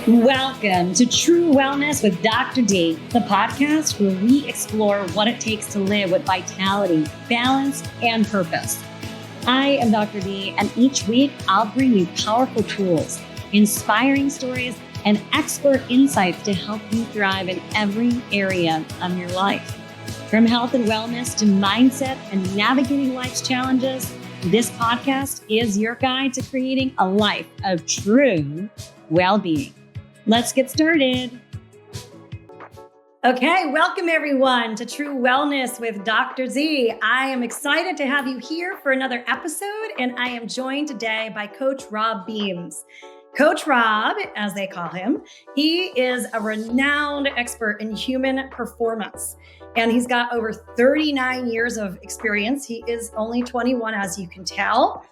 Welcome to True Wellness with Dr. D, the podcast where we explore what it takes to live with vitality, balance, and purpose. I am Dr. D, and each week I'll bring you powerful tools, inspiring stories, and expert insights to help you thrive in every area of your life. From health and wellness to mindset and navigating life's challenges, this podcast is your guide to creating a life of true well-being. Let's get started. Okay, welcome everyone to True Wellness with Dr. Z. I am excited to have you here for another episode, and I am joined today by Coach Robb Beams. Coach Robb, as they call him, he is a renowned expert in human performance, and he's got over 39 years of experience. He is only 21, as you can tell.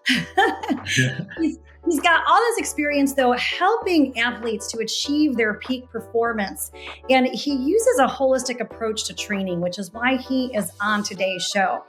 He's got all this experience, though, helping athletes to achieve their peak performance. And he uses a holistic approach to training, which is why he is on today's show.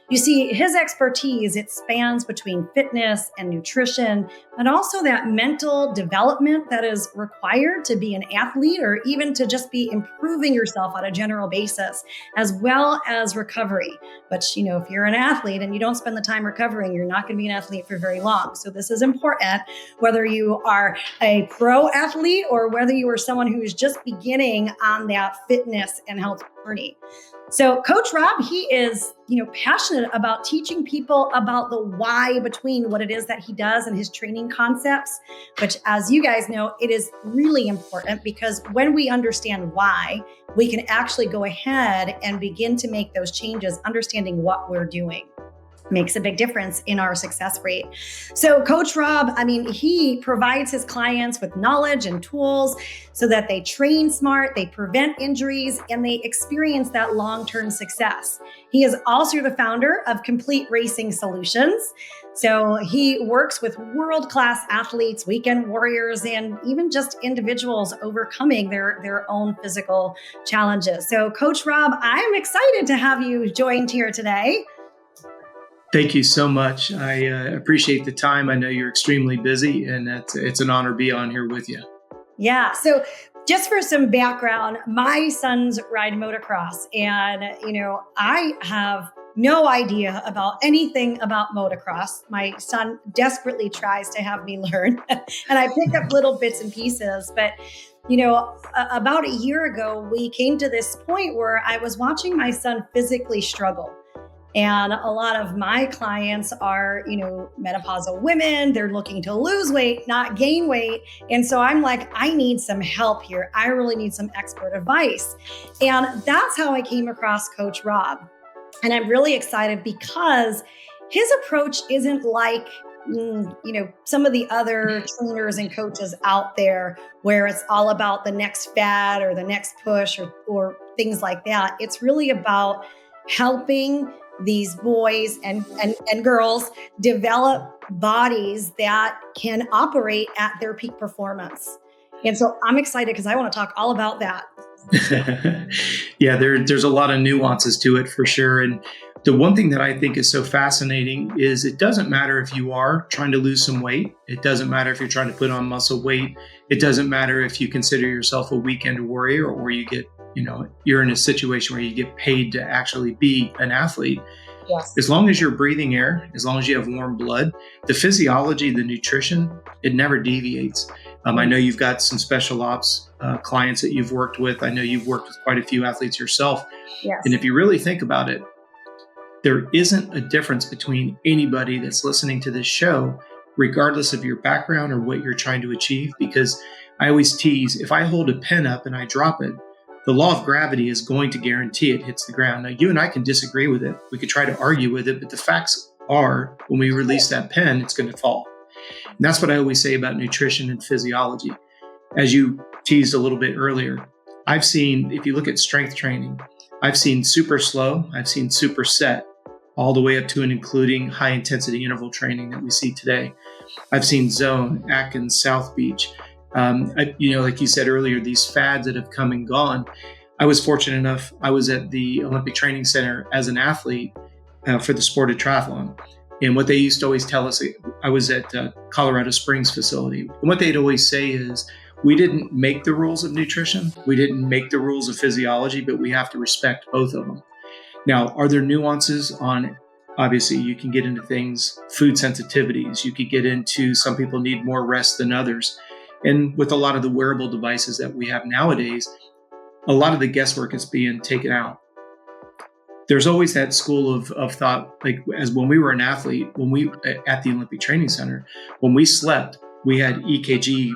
You see, his expertise, it spans between fitness and nutrition, but also that mental development that is required to be an athlete or even to just be improving yourself on a general basis, as well as recovery. But, if you're an athlete and you don't spend the time recovering, you're not going to be an athlete for very long. So this is important, whether you are a pro athlete or whether you are someone who is just beginning on that fitness and health journey. So Coach Robb, he is, passionate about teaching people about the why between what it is that he does and his training concepts, which, as you guys know, it is really important because when we understand why, we can actually go ahead and begin to make those changes, understanding what we're doing. Makes a big difference in our success rate. So Coach Robb, he provides his clients with knowledge and tools so that they train smart, they prevent injuries, and they experience that long-term success. He is also the founder of Complete Racing Solutions. So he works with world-class athletes, weekend warriors, and even just individuals overcoming their own physical challenges. So Coach Robb, I'm excited to have you joined here today. Thank you so much. I appreciate the time. I know you're extremely busy, and it's an honor to be on here with you. Yeah. So just for some background, my sons ride motocross, and, I have no idea about anything about motocross. My son desperately tries to have me learn, and I pick up little bits and pieces. But, about a year ago, we came to this point where I was watching my son physically struggle. And a lot of my clients are, menopausal women. They're looking to lose weight, not gain weight. And so I'm like, I need some help here. I really need some expert advice. And that's how I came across Coach Robb. And I'm really excited because his approach isn't like, some of the other trainers and coaches out there where it's all about the next fad or the next push or things like that. It's really about helping these boys and girls develop bodies that can operate at their peak performance. And so I'm excited because I want to talk all about that. Yeah, there's a lot of nuances to it for sure. And the one thing that I think is so fascinating is it doesn't matter if you are trying to lose some weight. It doesn't matter if you're trying to put on muscle weight. It doesn't matter if you consider yourself a weekend warrior or you get you're in a situation where you get paid to actually be an athlete. Yes. As long as you're breathing air, as long as you have warm blood, the physiology, the nutrition, it never deviates. I know you've got some special ops clients that you've worked with. I know you've worked with quite a few athletes yourself. Yes. And if you really think about it, there isn't a difference between anybody that's listening to this show, regardless of your background or what you're trying to achieve. Because I always tease, if I hold a pen up and I drop it, the law of gravity is going to guarantee it hits the ground. Now, you and I can disagree with it. We could try to argue with it, but the facts are when we release that pen, it's going to fall. And that's what I always say about nutrition and physiology. As you teased a little bit earlier, I've seen, if you look at strength training, I've seen super slow, I've seen super set, all the way up to and including high intensity interval training that we see today. I've seen zone, Atkins, South Beach. Like you said earlier, these fads that have come and gone. I was fortunate enough, I was at the Olympic Training Center as an athlete for the sport of triathlon. And what they used to always tell us, I was at Colorado Springs facility. And what they'd always say is, We didn't make the rules of nutrition. We didn't make the rules of physiology, but we have to respect both of them. Now, are there nuances on, obviously, you can get into things, food sensitivities. You could get into some people need more rest than others. And with a lot of the wearable devices that we have nowadays, a lot of the guesswork is being taken out. There's always that school of thought, like as when we were an athlete, when we at the Olympic Training Center, when we slept, we had EKG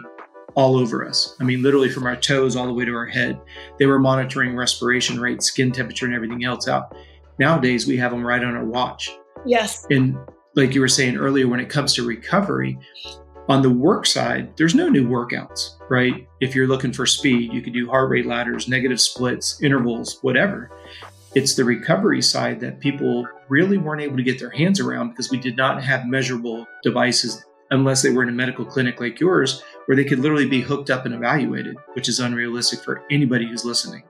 all over us. I mean, literally from our toes all the way to our head. They were monitoring respiration rate, skin temperature, and everything else out. Nowadays, we have them right on our watch. Yes. And like you were saying earlier, when it comes to recovery, on the work side, there's no new workouts, right? If you're looking for speed, you could do heart rate ladders, negative splits, intervals, whatever. It's the recovery side that people really weren't able to get their hands around because we did not have measurable devices unless they were in a medical clinic like yours, where they could literally be hooked up and evaluated, which is unrealistic for anybody who's listening.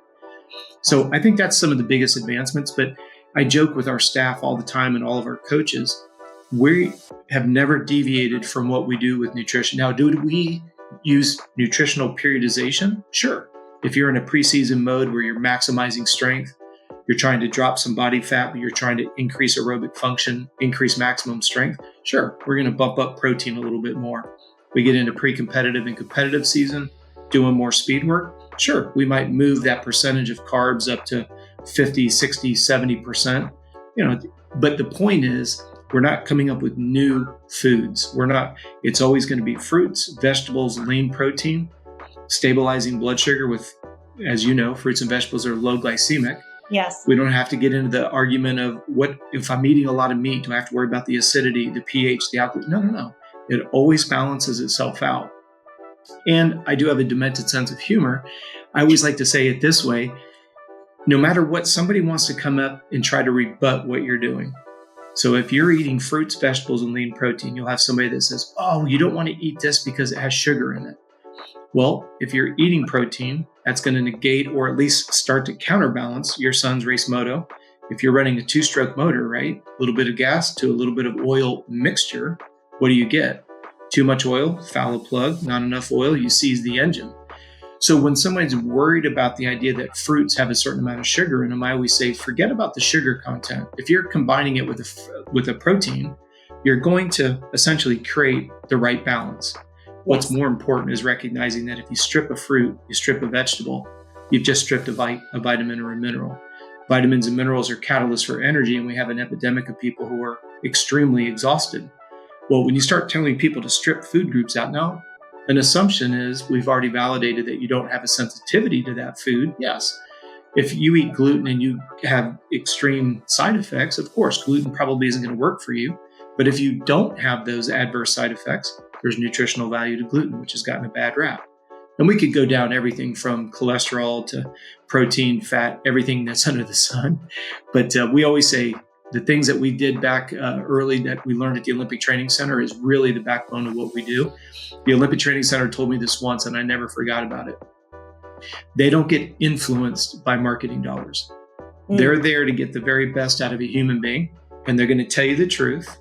So I think that's some of the biggest advancements, but I joke with our staff all the time and all of our coaches, we have never deviated from what we do with nutrition. Now, do we use nutritional periodization? Sure. If you're in a preseason mode where you're maximizing strength, you're trying to drop some body fat, but you're trying to increase aerobic function, increase maximum strength, sure, we're going to bump up protein a little bit more. We get into pre-competitive and competitive season, doing more speed work, sure, we might move that percentage of carbs up to 50, 60, 70%. But the point is, we're not coming up with new foods. It's always going to be fruits, vegetables, lean protein, stabilizing blood sugar with, as you know, fruits and vegetables are low glycemic. Yes. We don't have to get into the argument of what if I'm eating a lot of meat, do I have to worry about the acidity, the pH, the alcohol? No. It always balances itself out. And I do have a demented sense of humor. I always like to say it this way: no matter what, somebody wants to come up and try to rebut what you're doing. So if you're eating fruits, vegetables, and lean protein, you'll have somebody that says, oh, you don't want to eat this because it has sugar in it. Well, if you're eating protein, that's going to negate or at least start to counterbalance your son's race moto. If you're running a 2-stroke motor, right? A little bit of gas to a little bit of oil mixture, what do you get? Too much oil, foul a plug, not enough oil, you seize the engine. So when somebody's worried about the idea that fruits have a certain amount of sugar in them, I always say, forget about the sugar content. If you're combining it with a protein, you're going to essentially create the right balance. What's more important is recognizing that if you strip a fruit, you strip a vegetable, you've just stripped a vitamin or a mineral. Vitamins and minerals are catalysts for energy, and we have an epidemic of people who are extremely exhausted. Well, when you start telling people to strip food groups out, now an assumption is we've already validated that you don't have a sensitivity to that food. Yes. If you eat gluten and you have extreme side effects, of course, gluten probably isn't going to work for you. But if you don't have those adverse side effects, there's nutritional value to gluten, which has gotten a bad rap. And we could go down everything from cholesterol to protein, fat, everything that's under the sun. But we always say the things that we did back early that we learned at the Olympic Training Center is really the backbone of what we do. The Olympic Training Center told me this once, and I never forgot about it. They don't get influenced by marketing dollars. They're there to get the very best out of a human being, and they're going to tell you the truth.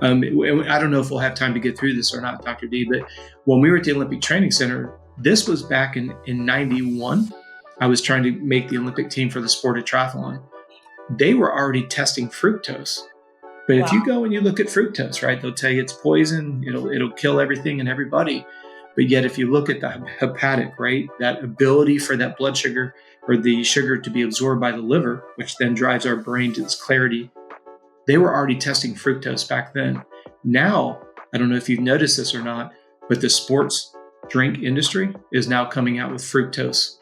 I don't know if we'll have time to get through this or not, Dr. D, but when we were at the Olympic Training Center, this was back in 91. I was trying to make the Olympic team for the sport of triathlon. They were already testing fructose. But if you go and you look at fructose, right, they'll tell you it's poison, it'll kill everything and everybody. But yet if you look at the hepatic, right, that ability for that blood sugar or the sugar to be absorbed by the liver, which then drives our brain to its clarity, they were already testing fructose back then. Now, I don't know if you've noticed this or not, but the sports drink industry is now coming out with fructose.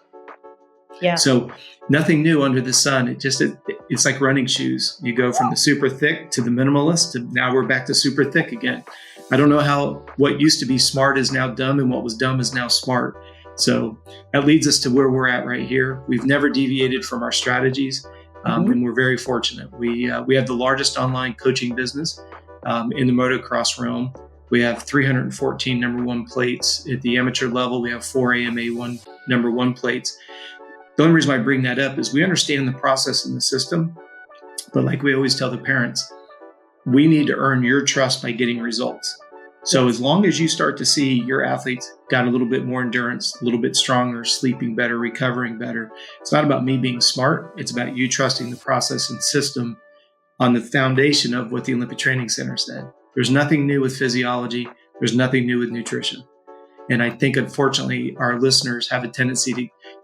Yeah. So nothing new under the sun. It's like running shoes. You go from the super thick to the minimalist, to now we're back to super thick again. I don't know how what used to be smart is now dumb and what was dumb is now smart. So that leads us to where we're at right here. We've never deviated from our strategies. And we're very fortunate. We have the largest online coaching business in the motocross realm. We have 314 number one plates. At the amateur level, we have 4 AMA number one plates. The only reason why I bring that up is we understand the process and the system. But like we always tell the parents, we need to earn your trust by getting results. So as long as you start to see your athletes got a little bit more endurance, a little bit stronger, sleeping better, recovering better, it's not about me being smart. It's about you trusting the process and system on the foundation of what the Olympic Training Center said. There's nothing new with physiology. There's nothing new with nutrition. And I think, unfortunately, our listeners have a tendency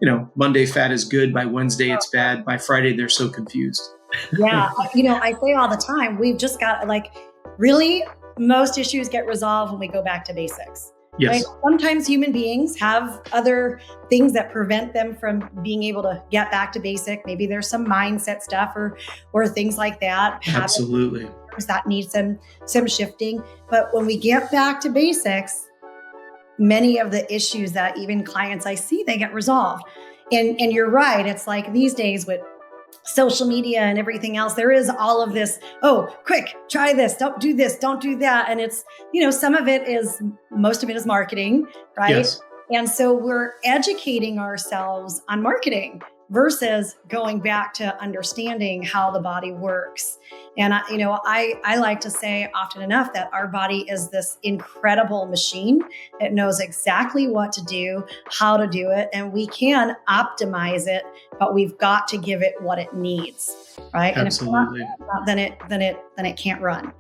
to, Monday fat is good. By Wednesday, it's bad. By Friday, they're so confused. Yeah. I say all the time, we've just got really most issues get resolved when we go back to basics. Yes. Right? Sometimes human beings have other things that prevent them from being able to get back to basic. Maybe there's some mindset stuff or things like that. Absolutely. That needs some shifting. But when we get back to basics, many of the issues that even clients I see, they get resolved. And you're right. It's like these days with social media and everything else, there is all of this, quick, try this, don't do this, don't do that. And it's, most of it is marketing, right? Yes. And so we're educating ourselves on marketing versus going back to understanding how the body works. And I like to say often enough that our body is this incredible machine. It knows exactly what to do, how to do it, and we can optimize it, but we've got to give it what it needs, right? Absolutely. And if not, then it can't run.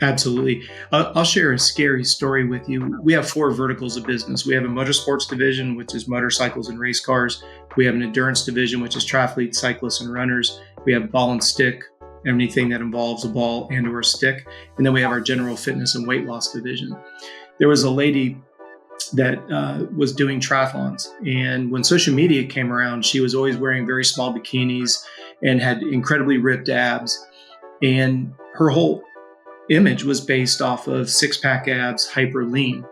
Absolutely. I'll share a scary story with you. We have 4 verticals of business. We have a motorsports division, which is motorcycles and race cars. We have an endurance division, which is triathletes, cyclists, and runners. We have ball and stick, anything that involves a ball and or a stick. And then we have our general fitness and weight loss division. There was a lady that was doing triathlons. And when social media came around, she was always wearing very small bikinis and had incredibly ripped abs. And her whole image was based off of 6-pack abs, hyper lean.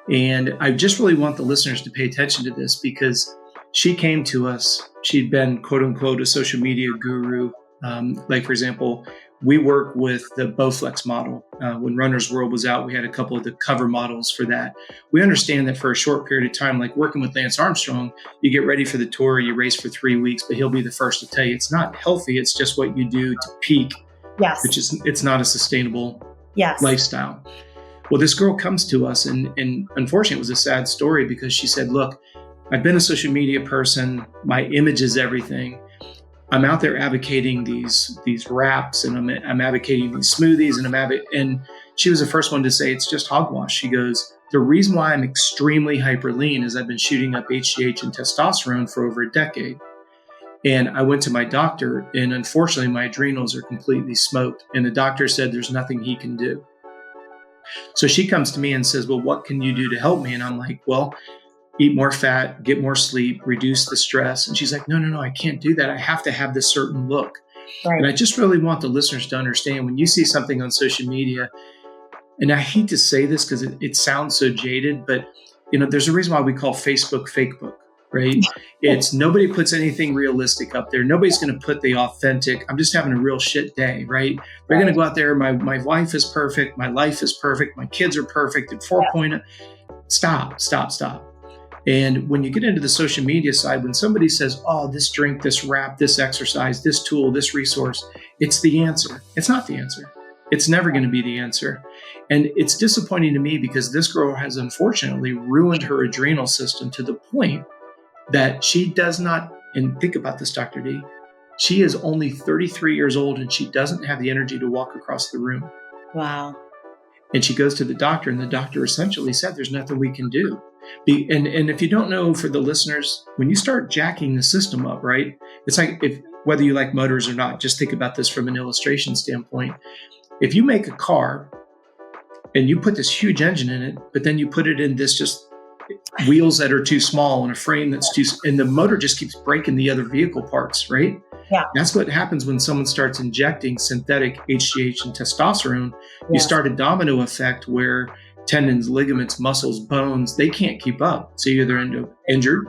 And I just really want the listeners to pay attention to this because she came to us. She'd been, quote unquote, a social media guru. For example, we work with the Bowflex model. When Runner's World was out, we had a couple of the cover models for that. We understand that for a short period of time, like working with Lance Armstrong, you get ready for the tour, you race for 3 weeks, but he'll be the first to tell you it's not healthy. It's just what you do to peak. Yes. It's not a sustainable lifestyle. Well, this girl comes to us and unfortunately it was a sad story because she said, look, I've been a social media person. My image is everything. I'm out there advocating these wraps and I'm advocating these smoothies and she was the first one to say it's just hogwash. She goes, the reason why I'm extremely hyper lean is I've been shooting up HGH and testosterone for over a decade. And I went to my doctor and unfortunately my adrenals are completely smoked. And the doctor said there's nothing he can do. So she comes to me and says, well, what can you do to help me? And I'm like, well, eat more fat, get more sleep, reduce the stress. And she's like, no, I can't do that. I have to have this certain look. Right. And I just really want the listeners to understand when you see something on social media, and I hate to say this because it sounds so jaded, but there's a reason why we call Facebook fake book. Right? It's nobody puts anything realistic up there. Nobody's going to put the authentic, I'm just having a real shit day, right? They're going to go out there. My wife is perfect. My life is perfect. My kids are perfect at 4.0. Stop. And when you get into the social media side, when somebody says, oh, this drink, this wrap, this exercise, this tool, this resource, it's the answer. It's not the answer. It's never going to be the answer. And it's disappointing to me because this girl has unfortunately ruined her adrenal system to the point that she does not, and think about this, Dr. D, she is only 33 years old and she doesn't have the energy to walk across the room. Wow. And she goes to the doctor and the doctor essentially said, there's nothing we can do. And if you don't know, for the listeners, when you start jacking the system up, right? It's like whether you like motors or not, just think about this from an illustration standpoint. If you make a car and you put this huge engine in it, but then you put it in this just wheels that are too small and a frame that's and the motor just keeps breaking the other vehicle parts, right? Yeah. That's what happens when someone starts injecting synthetic HGH and testosterone. Yeah. You start a domino effect where tendons, ligaments, muscles, bones, they can't keep up. So you either end up injured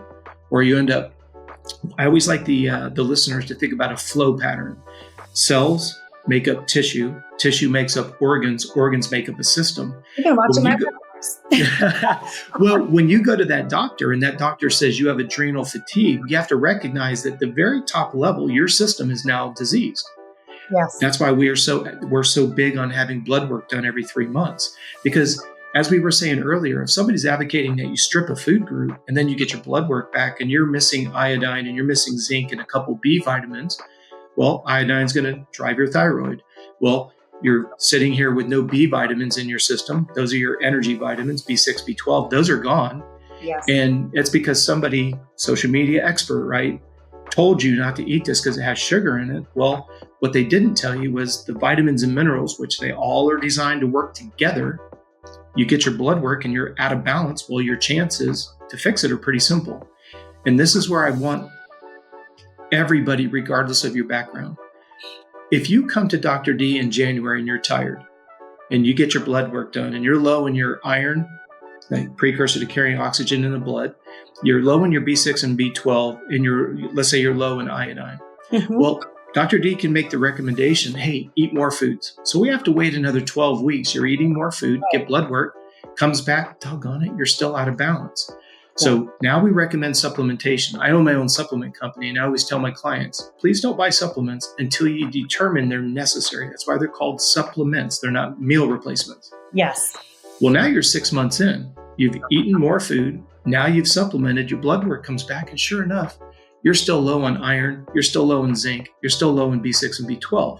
or you end up, I always like the listeners to think about a flow pattern. Cells make up tissue, tissue makes up organs, organs make up a system. You've been watching my Well, when you go to that doctor and that doctor says you have adrenal fatigue, you have to recognize that the very top level, your system is now diseased. Yes. That's why we're so big on having blood work done every 3 months, because as we were saying earlier, if somebody's advocating that you strip a food group and then you get your blood work back and you're missing iodine and you're missing zinc and a couple B vitamins, well, iodine's going to drive your thyroid. Well, you're sitting here with no B vitamins in your system. Those are your energy vitamins, B6, B12. Those are gone. Yes. And it's because somebody, social media expert, right, told you not to eat this because it has sugar in it. Well, what they didn't tell you was the vitamins and minerals, which they all are designed to work together. You get your blood work and you're out of balance. Well, your chances to fix it are pretty simple. And this is where I want everybody, regardless of your background. If you come to Dr. D in January and you're tired and you get your blood work done and you're low in your iron, the precursor to carrying oxygen in the blood, you're low in your B6 and B12, and let's say you're low in iodine. Mm-hmm. Well, Dr. D can make the recommendation, hey, eat more foods. So we have to wait another 12 weeks. You're eating more food, get blood work, comes back, doggone it, you're still out of balance. So now we recommend supplementation. I own my own supplement company, and I always tell my clients, please don't buy supplements until you determine they're necessary. That's why they're called supplements. They're not meal replacements. Yes. Well, now you're 6 months in. You've eaten more food. Now you've supplemented. Your blood work comes back, and sure enough, you're still low on iron. You're still low in zinc. You're still low in B6 and B12.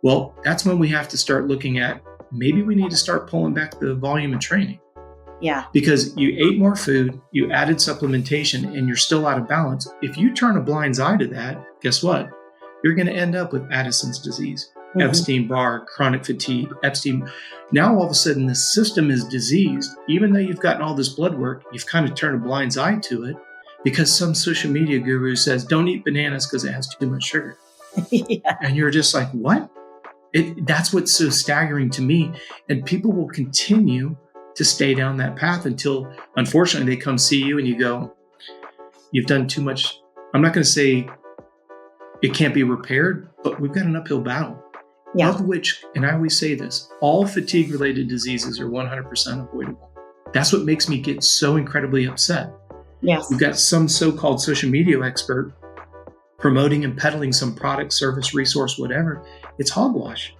Well, that's when we have to start looking at maybe we need to start pulling back the volume of training. Yeah. Because you ate more food, you added supplementation, and you're still out of balance. If you turn a blind eye to that, guess what? You're going to end up with Addison's disease, Epstein-Barr, chronic fatigue, Epstein. Now, all of a sudden, the system is diseased. Even though you've gotten all this blood work, you've kind of turned a blind eye to it because some social media guru says, don't eat bananas because it has too much sugar. Yeah. And you're just like, what? That's what's so staggering to me. And people will continue to stay down that path until, unfortunately, they come see you and you go, you've done too much. I'm not going to say it can't be repaired, but we've got an uphill battle. Yeah. Of which, and I always say this, all fatigue-related diseases are 100% avoidable. That's what makes me get so incredibly upset. Yes. We've got some so-called social media expert promoting and peddling some product, service, resource, whatever. It's hogwash.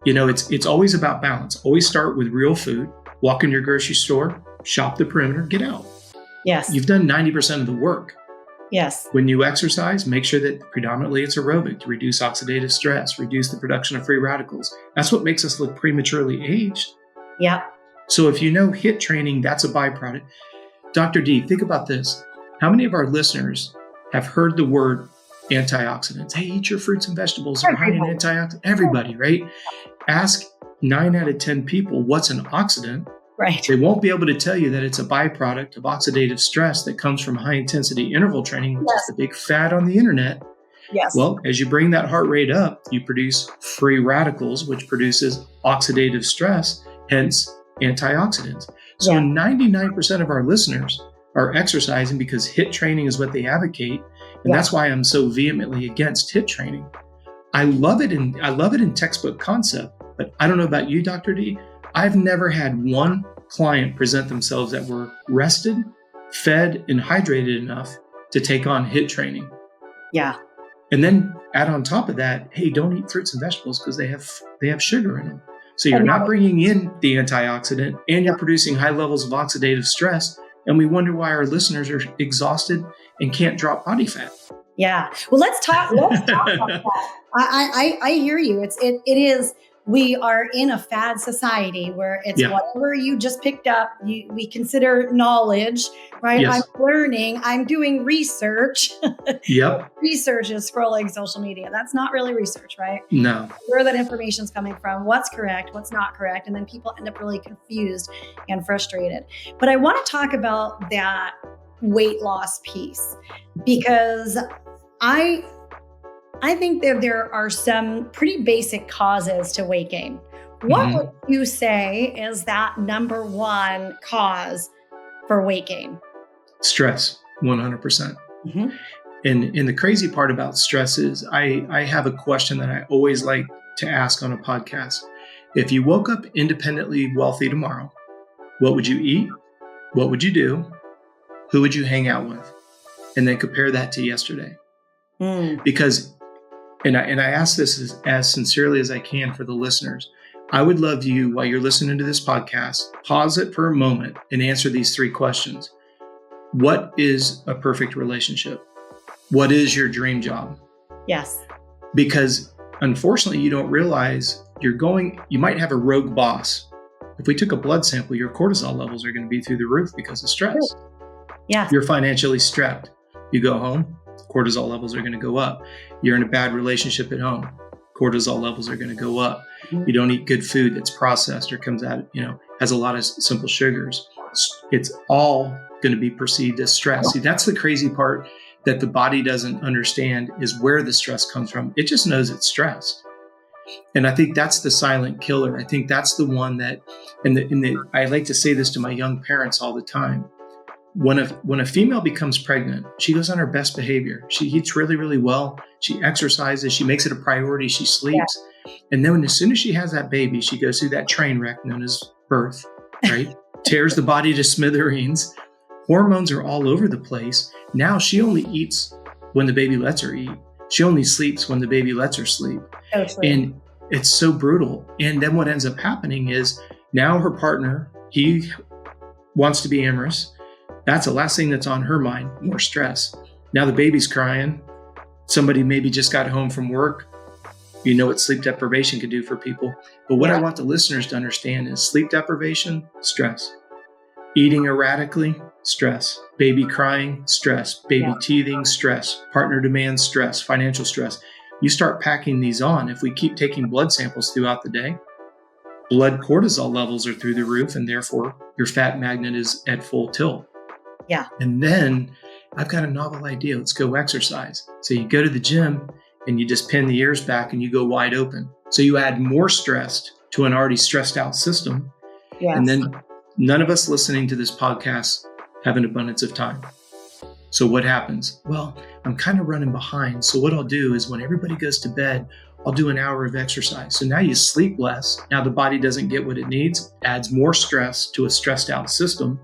You know, it's always about balance. Always start with real food. Walk in your grocery store, shop the perimeter, get out. Yes. You've done 90% of the work. Yes. When you exercise, make sure that predominantly it's aerobic to reduce oxidative stress, reduce the production of free radicals. That's what makes us look prematurely aged. Yeah. So if you know HIIT training, that's a byproduct. Dr. D, think about this. How many of our listeners have heard the word antioxidants? Hey, eat your fruits and vegetables. They're high in antioxidants. Everybody, right? Ask 9 out of 10 people what's an oxidant. Right. They won't be able to tell you that it's a byproduct of oxidative stress that comes from high intensity interval training, which is the big fad on the internet. Yes. Well, as you bring that heart rate up, you produce free radicals, which produces oxidative stress, hence antioxidants. So 99% of our listeners are exercising because HIIT training is what they advocate. And that's why I'm so vehemently against HIIT training. I love it in textbook concept, but I don't know about you, Dr. D. I've never had one client present themselves that were rested, fed, and hydrated enough to take on HIIT training. Yeah. And then add on top of that, hey, don't eat fruits and vegetables because they have sugar in them. So you're not bringing in the antioxidant and you're producing high levels of oxidative stress. And we wonder why our listeners are exhausted and can't drop body fat. Yeah. Well, let's talk about that. I hear you. It is. We are in a fad society where it's whatever you just picked up, we consider knowledge, right? Yes. I'm learning, I'm doing research. Yep. Research is scrolling social media. That's not really research, right? No. Where that information is coming from, what's correct, what's not correct. And then people end up really confused and frustrated. But I want to talk about that weight loss piece because I think that there are some pretty basic causes to weight gain. What would you say is that number one cause for weight gain? Stress, 100%. And the crazy part about stress is I have a question that I always like to ask on a podcast. If you woke up independently wealthy tomorrow, what would you eat? What would you do? Who would you hang out with? And then compare that to yesterday. Because, and I ask this as sincerely as I can for the listeners, I would love you, while you're listening to this podcast, pause it for a moment and answer these 3 questions. What is a perfect relationship? What is your dream job? Yes. Because unfortunately, you don't realize you might have a rogue boss. If we took a blood sample, your cortisol levels are going to be through the roof because of stress. Yes. You're financially strapped. You go home, cortisol levels are going to go up. You're in a bad relationship at home, cortisol levels are going to go up. You don't eat good food that's processed or comes out, has a lot of simple sugars. It's all going to be perceived as stress. See, that's the crazy part that the body doesn't understand, is where the stress comes from. It just knows it's stressed. And I think that's the silent killer. I think that's the one that, I like to say this to my young parents all the time. When a female becomes pregnant, she goes on her best behavior. She eats really, really well. She exercises. She makes it a priority. She sleeps. Yeah. And then as soon as she has that baby, she goes through that train wreck known as birth, right? Tears the body to smithereens. Hormones are all over the place. Now she only eats when the baby lets her eat. She only sleeps when the baby lets her sleep. Totally. And it's so brutal. And then what ends up happening is now her partner, he wants to be amorous. That's the last thing that's on her mind, more stress. Now the baby's crying. Somebody maybe just got home from work. You know what sleep deprivation can do for people. But what I want the listeners to understand is sleep deprivation, stress. Eating erratically, stress. Baby crying, stress. Baby teething, stress. Partner demands, stress. Financial stress. You start packing these on. If we keep taking blood samples throughout the day, blood cortisol levels are through the roof, and therefore your fat magnet is at full tilt. Yeah. And then I've got a novel idea. Let's go exercise. So you go to the gym and you just pin the ears back and you go wide open. So you add more stress to an already stressed out system. Yes. And then none of us listening to this podcast have an abundance of time. So what happens? Well, I'm kind of running behind. So what I'll do is when everybody goes to bed, I'll do an hour of exercise. So now you sleep less. Now the body doesn't get what it needs, adds more stress to a stressed out system.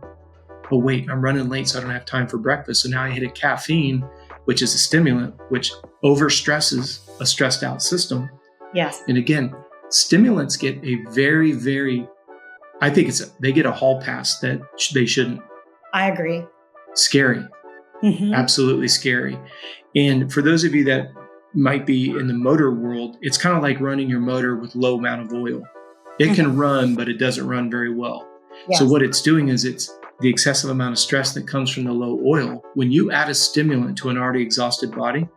Oh, wait, I'm running late, so I don't have time for breakfast. So now I hit a caffeine, which is a stimulant, which overstresses a stressed out system. Yes. And again, stimulants get a very, very, I think they get a hall pass that they shouldn't. I agree. Scary. Mm-hmm. Absolutely scary. And for those of you that might be in the motor world, it's kind of like running your motor with low amount of oil. It can run, but it doesn't run very well. Yes. So what it's doing is it's the excessive amount of stress that comes from the low oil. When you add a stimulant to an already exhausted body,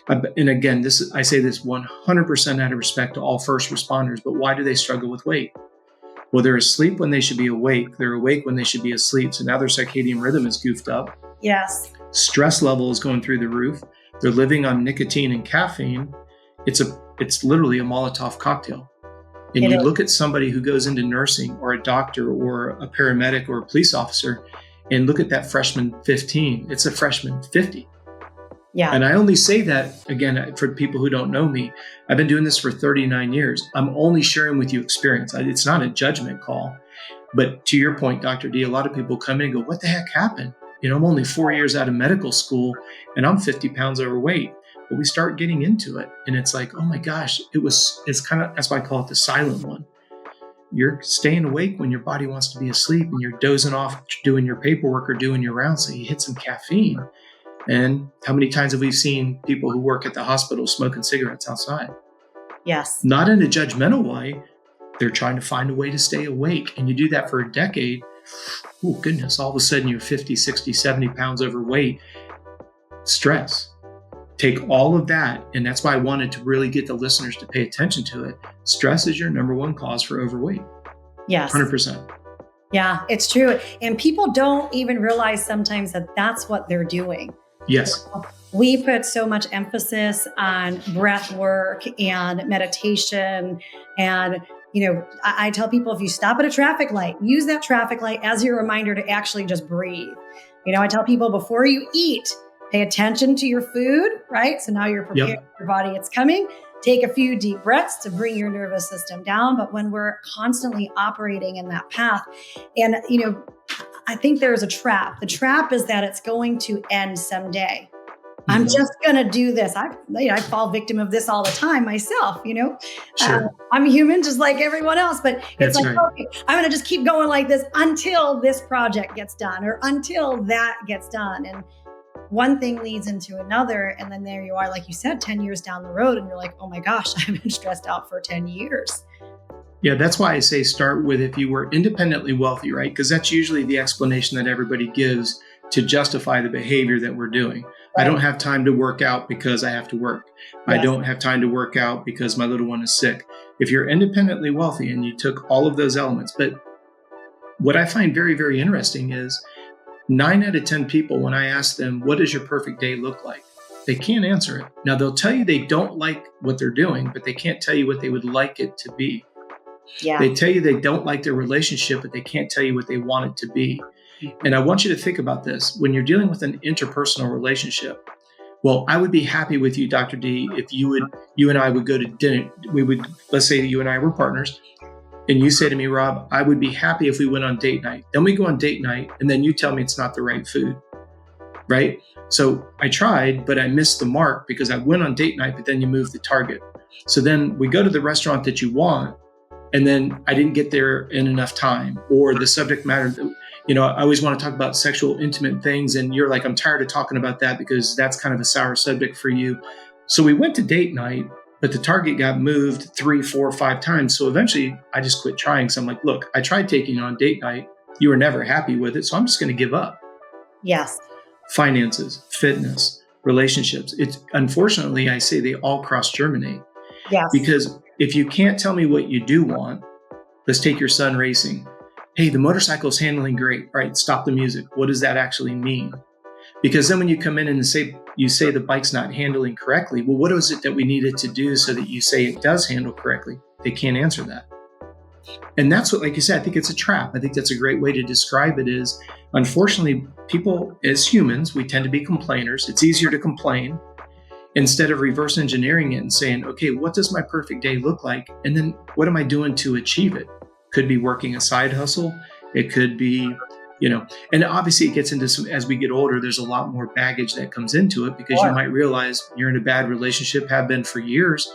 and again, I say this 100% out of respect to all first responders, but why do they struggle with weight? Well, they're asleep when they should be awake. They're awake when they should be asleep. So now their circadian rhythm is goofed up. Yes. Stress level is going through the roof. They're living on nicotine and caffeine. It's literally a Molotov cocktail. And you look at somebody who goes into nursing or a doctor or a paramedic or a police officer and look at that freshman 15. It's a freshman 50. Yeah. And I only say that, again, for people who don't know me. I've been doing this for 39 years. I'm only sharing with you experience. It's not a judgment call. But to your point, Dr. D, a lot of people come in and go, what the heck happened? I'm only 4 years out of medical school and I'm 50 pounds overweight. But we start getting into it and it's like, oh my gosh, it's kind of, that's why I call it the silent one. You're staying awake when your body wants to be asleep and you're dozing off doing your paperwork or doing your rounds. So you hit some caffeine. And how many times have we seen people who work at the hospital smoking cigarettes outside? Yes. Not in a judgmental way. They're trying to find a way to stay awake. And you do that for a decade. Oh, goodness. All of a sudden you're 50, 60, 70 pounds overweight. Stress. Take all of that. And that's why I wanted to really get the listeners to pay attention to it. Stress is your number one cause for overweight. Yes. 100%. Yeah, it's true. And people don't even realize sometimes that that's what they're doing. Yes. We put so much emphasis on breath work and meditation. And, I tell people, if you stop at a traffic light, use that traffic light as your reminder to actually just breathe. I tell people before you eat, pay attention to your food, right? So now you're preparing your body, it's coming. Take a few deep breaths to bring your nervous system down. But when we're constantly operating in that path, and, I think there's a trap. The trap is that it's going to end someday. I'm just going to do this. I fall victim of this all the time myself, Sure. I'm human just like everyone else, but it's That's like, right. okay, I'm going to just keep going like this until this project gets done or until that gets done. And one thing leads into another. And then there you are, like you said, 10 years down the road. And you're like, oh my gosh, I've been stressed out for 10 years. Yeah, that's why I say start with if you were independently wealthy, right? Because that's usually the explanation that everybody gives to justify the behavior that we're doing. Right. I don't have time to work out because I have to work. Yes. I don't have time to work out because my little one is sick. If you're independently wealthy and you took all of those elements, but what I find very, very interesting is 9 out of 10 people, when I ask them, what does your perfect day look like? They can't answer it. Now, they'll tell you they don't like what they're doing, but they can't tell you what they would like it to be. Yeah. They tell you they don't like their relationship, but they can't tell you what they want it to be. And I want you to think about this. When you're dealing with an interpersonal relationship, well, I would be happy with you, Dr. D, if you and I would go to dinner. Let's say you and I were partners, and you say to me, Rob, I would be happy if we went on date night. Then we go on date night, and then you tell me it's not the right food, right? So I tried, but I missed the mark because I went on date night, but then you moved the target. So then we go to the restaurant that you want, and then I didn't get there in enough time, or the subject matter, I always want to talk about sexual, intimate things. And you're like, I'm tired of talking about that because that's kind of a sour subject for you. So we went to date night, but the target got moved 3, 4, 5 times. So eventually I just quit trying. So I'm like, look, I tried taking you on date night. You were never happy with it. So I'm just going to give up. Yes. Finances, fitness, relationships. Unfortunately, I say they all cross-germinate. Yes. Because if you can't tell me what you do want, let's take your son racing. Hey, the motorcycle's handling great. All right, stop the music. What does that actually mean? Because then when you come in and you say the bike's not handling correctly, well, what is it that we needed to do so that you say it does handle correctly? They can't answer that. And that's what, like you said, I think it's a trap. I think that's a great way to describe it is, unfortunately, people as humans, we tend to be complainers. It's easier to complain instead of reverse engineering it and saying, okay, what does my perfect day look like? And then what am I doing to achieve it? Could be working a side hustle. It could be, and obviously it gets into some, as we get older, there's a lot more baggage that comes into it because you might realize you're in a bad relationship, have been for years.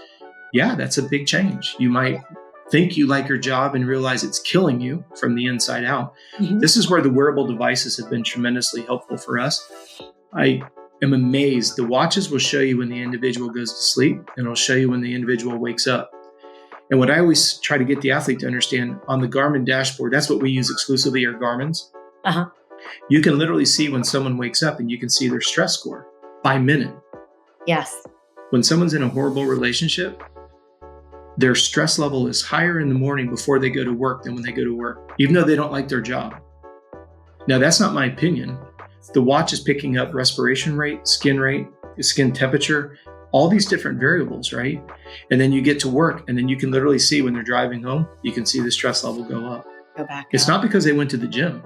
Yeah, that's a big change. You might think you like your job and realize it's killing you from the inside out. Mm-hmm. This is where the wearable devices have been tremendously helpful for us. I am amazed. The watches will show you when the individual goes to sleep, and it'll show you when the individual wakes up. And what I always try to get the athlete to understand on the Garmin dashboard, that's what we use exclusively, are Garmin's. Uh-huh. You can literally see when someone wakes up and you can see their stress score by minute. Yes. When someone's in a horrible relationship, their stress level is higher in the morning before they go to work than when they go to work, even though they don't like their job. Now, that's not my opinion. The watch is picking up respiration rate, skin temperature, all these different variables, right? And then you get to work and then you can literally see when they're driving home, you can see the stress level go up. Go back It's up. not because they went to the gym.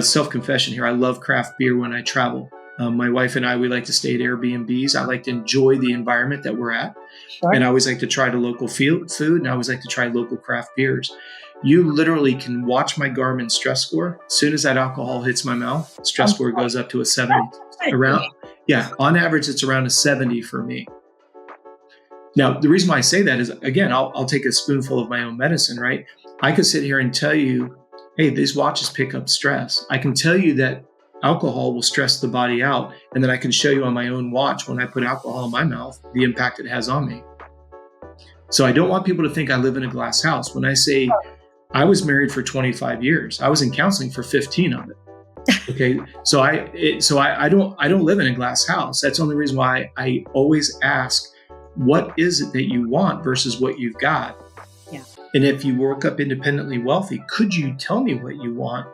Self-confession here. I love craft beer when I travel. My wife and I, we like to stay at Airbnbs. I like to enjoy the environment that we're at. Sure. And I always like to try the local food, and I always like to try local craft beers. You literally can watch my Garmin stress score. As soon as that alcohol hits my mouth, stress score goes up to a 70. On average, it's around a 70 for me. Now, the reason why I say that is, again, I'll take a spoonful of my own medicine, right? I could sit here and tell you, hey, these watches pick up stress. I can tell you that alcohol will stress the body out. And then I can show you on my own watch when I put alcohol in my mouth, the impact it has on me. So I don't want people to think I live in a glass house. When I say I was married for 25 years, I was in counseling for 15 of it. Okay. So I don't live in a glass house. That's the only reason why I always ask, what is it that you want versus what you've got? Yeah. And if you woke up independently wealthy, could you tell me what you want?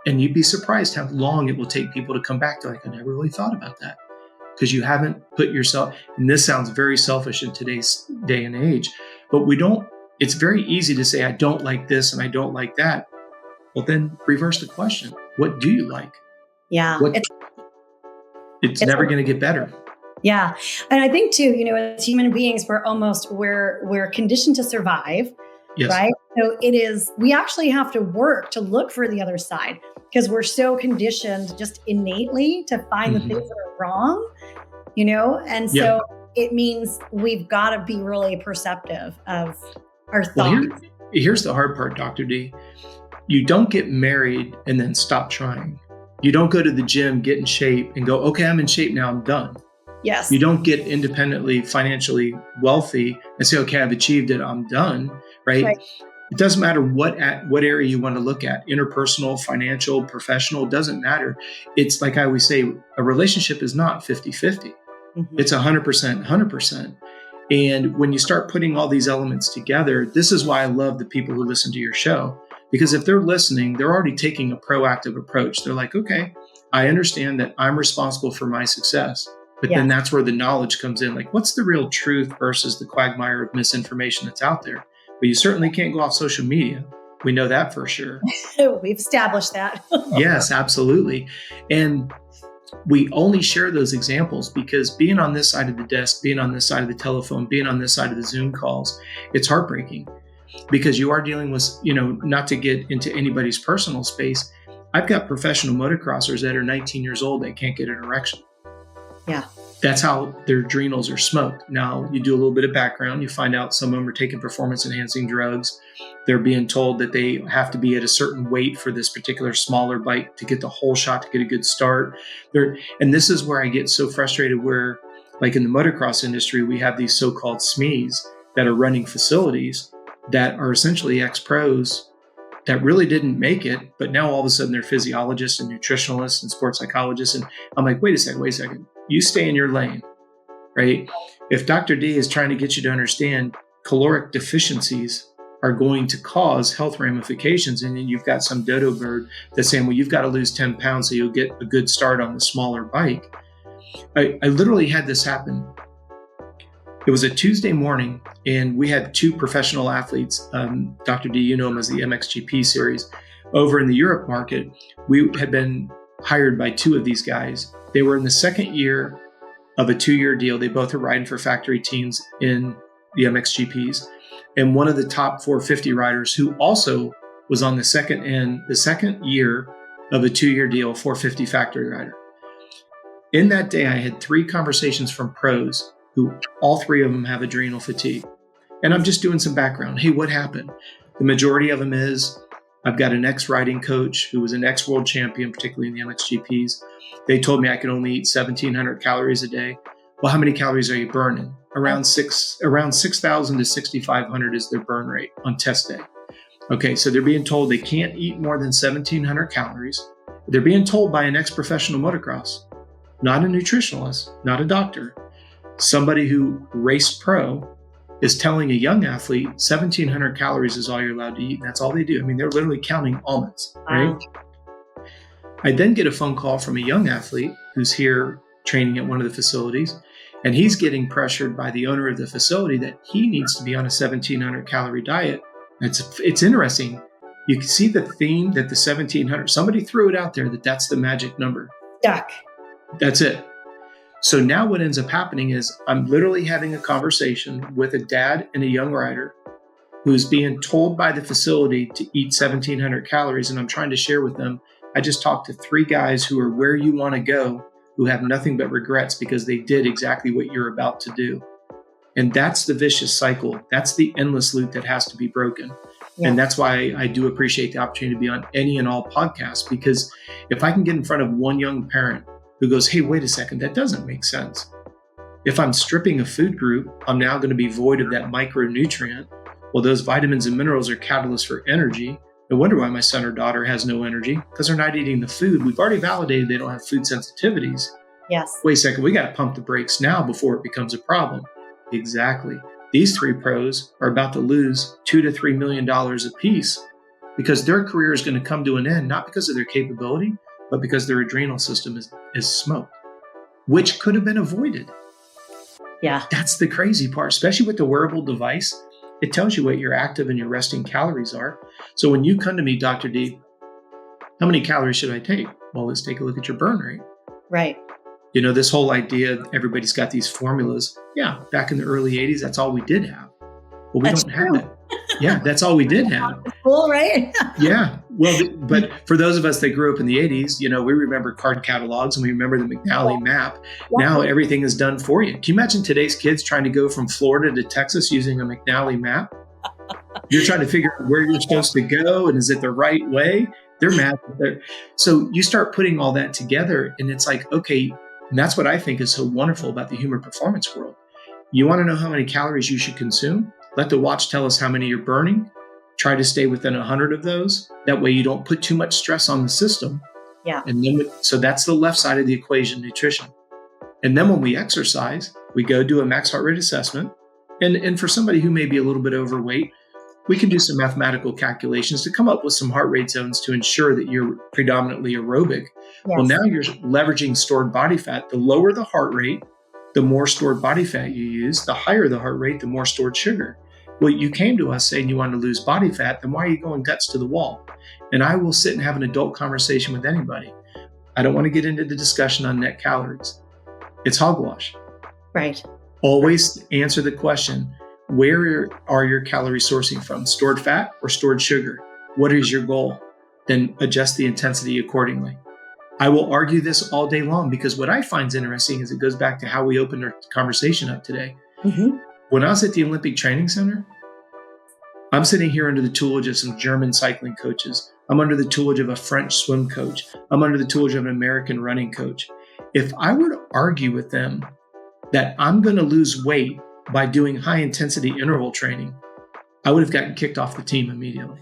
And you'd be surprised how long it will take people to come back to, like, I never really thought about that. Because you haven't put yourself, and this sounds very selfish in today's day and age, but it's very easy to say, I don't like this and I don't like that. Well, then reverse the question. What do you like? Yeah. It's never going to get better. Yeah. And I think too, as human beings, we're conditioned to survive. Yes. Right. So we actually have to work to look for the other side because we're so conditioned just innately to find the things that are wrong, And so it means we've got to be really perceptive of our thoughts. Well, here's the hard part, Dr. D. You don't get married and then stop trying. You don't go to the gym, get in shape, and go, okay, I'm in shape now, I'm done. Yes. You don't get independently, financially wealthy and say, okay, I've achieved it, I'm done, right? It doesn't matter what area you want to look at, interpersonal, financial, professional, it doesn't matter. It's like I always say, a relationship is not 50-50. Mm-hmm. It's 100%, 100%. And when you start putting all these elements together, this is why I love the people who listen to your show. Because if they're listening, they're already taking a proactive approach. They're like, okay, I understand that I'm responsible for my success. But then that's where the knowledge comes in. Like, what's the real truth versus the quagmire of misinformation that's out there? But you certainly can't go off social media. We know that for sure. We've established that. Yes, absolutely. And we only share those examples because being on this side of the desk, being on this side of the telephone, being on this side of the Zoom calls, it's heartbreaking because you are dealing with, not to get into anybody's personal space. I've got professional motocrossers that are 19 years old that can't get an erection. Yeah. That's how their adrenals are smoked. Now, you do a little bit of background. You find out some of them are taking performance-enhancing drugs. They're being told that they have to be at a certain weight for this particular smaller bike to get the whole shot to get a good start. And this is where I get so frustrated where, like in the motocross industry, we have these so-called SMEs that are running facilities that are essentially ex-pros that really didn't make it, but now all of a sudden they're physiologists and nutritionalists and sports psychologists. And I'm like, wait a second. You stay in your lane, right? If Dr. D is trying to get you to understand caloric deficiencies are going to cause health ramifications, and then you've got some dodo bird that's saying, well, you've got to lose 10 pounds so you'll get a good start on the smaller bike. I literally had this happen. It was a Tuesday morning, and we had two professional athletes. Dr. D, you know him as the MXGP series. Over in the Europe market, we had been hired by two of these guys. They were in the second year of a 2-year deal. They both are riding for factory teams in the MXGPs. And one of the top 450 riders who also was on the second year of a 2-year deal, 450 factory rider. In that day, I had 3 conversations from pros who all 3 of them have adrenal fatigue. And I'm just doing some background. Hey, what happened? The majority of them is, I've got an ex-riding coach who was an ex-world champion, particularly in the MXGPs. They told me I could only eat 1,700 calories a day. Well, how many calories are you burning? Around 6,000 to 6,500 is their burn rate on test day. Okay, so they're being told they can't eat more than 1,700 calories. They're being told by an ex-professional motocross, not a nutritionalist, not a doctor. Somebody who raced pro is telling a young athlete 1,700 calories is all you're allowed to eat. And that's all they do. I mean, they're literally counting almonds, right? Wow. I then get a phone call from a young athlete who's here training at one of the facilities, and he's getting pressured by the owner of the facility that he needs to be on a 1,700 calorie diet. It's interesting. You can see the theme that the 1,700, somebody threw it out there that's the magic number. Duck. That's it. So now what ends up happening is I'm literally having a conversation with a dad and a young rider who's being told by the facility to eat 1,700 calories. And I'm trying to share with them, I just talked to 3 guys who are where you want to go, who have nothing but regrets because they did exactly what you're about to do. And that's the vicious cycle. That's the endless loop that has to be broken. Yeah. And that's why I do appreciate the opportunity to be on any and all podcasts, because if I can get in front of one young parent who goes, hey, wait a second, that doesn't make sense. If I'm stripping a food group, I'm now going to be void of that micronutrient. Well, those vitamins and minerals are catalysts for energy. No wonder why my son or daughter has no energy, because they're not eating the food. We've already validated they don't have food sensitivities. Yes. Wait a second, we got to pump the brakes now before it becomes a problem. Exactly. These 3 pros are about to lose $2 to $3 million a piece because their career is going to come to an end, not because of their capability, but because their adrenal system is smoked, which could have been avoided. Yeah. That's the crazy part, especially with the wearable device. It tells you what your active and your resting calories are. So when you come to me, Dr. D, how many calories should I take? Well, let's take a look at your burn rate. Right. You know, this whole idea, everybody's got these formulas. Yeah, back in the early 80s, that's all we did have. Well, we don't have that. Yeah, that's all we did have. cool, right? Yeah. Well, but for those of us that grew up in the 80s, we remember card catalogs and we remember the McNally map. Now everything is done for you. Can you imagine today's kids trying to go from Florida to Texas using a McNally map? You're trying to figure out where you're supposed to go and is it the right way? They're mad. So you start putting all that together and it's like, okay, and that's what I think is so wonderful about the human performance world. You want to know how many calories you should consume? Let the watch tell us how many you're burning. Try to stay within 100 of those. That way you don't put too much stress on the system. Yeah. And then, so that's the left side of the equation, nutrition. And then when we exercise, we go do a max heart rate assessment. And for somebody who may be a little bit overweight, we can do some mathematical calculations to come up with some heart rate zones to ensure that you're predominantly aerobic. Yes. Well, now you're leveraging stored body fat. The lower the heart rate, the more stored body fat you use. The higher the heart rate, the more stored sugar. Well, you came to us saying you want to lose body fat, then why are you going guts to the wall? And I will sit and have an adult conversation with anybody. I don't want to get into the discussion on net calories. It's hogwash. Right. Always answer the question, where are your calories sourcing from? Stored fat or stored sugar? What is your goal? Then adjust the intensity accordingly. I will argue this all day long because what I find is interesting is it goes back to how we opened our conversation up today. Mm-hmm. When I was at the Olympic Training Center, I'm sitting here under the tutelage of some German cycling coaches. I'm under the tutelage of a French swim coach. I'm under the tutelage of an American running coach. If I were to argue with them that I'm going to lose weight by doing high intensity interval training, I would have gotten kicked off the team immediately.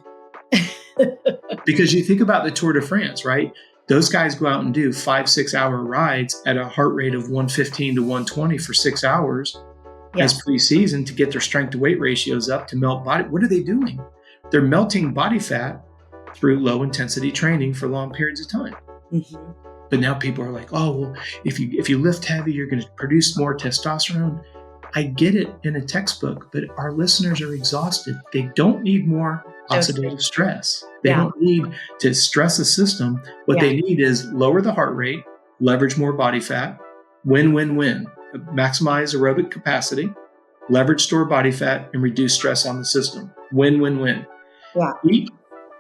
Because you think about the Tour de France, right? Those guys go out and do 5-6 hour rides at a heart rate of 115 to 120 for 6 hours. As pre-season to get their strength to weight ratios up to melt body. What are they doing? They're melting body fat through low intensity training for long periods of time. Mm-hmm. But now people are like, oh, well, if you lift heavy, you're going to produce more testosterone. I get it in a textbook, but our listeners are exhausted. They don't need more oxidative stress. They don't need to stress the system. What they need is lower the heart rate, leverage more body fat, win. Maximize aerobic capacity, leverage stored body fat, and reduce stress on the system. Win. Yeah. Eat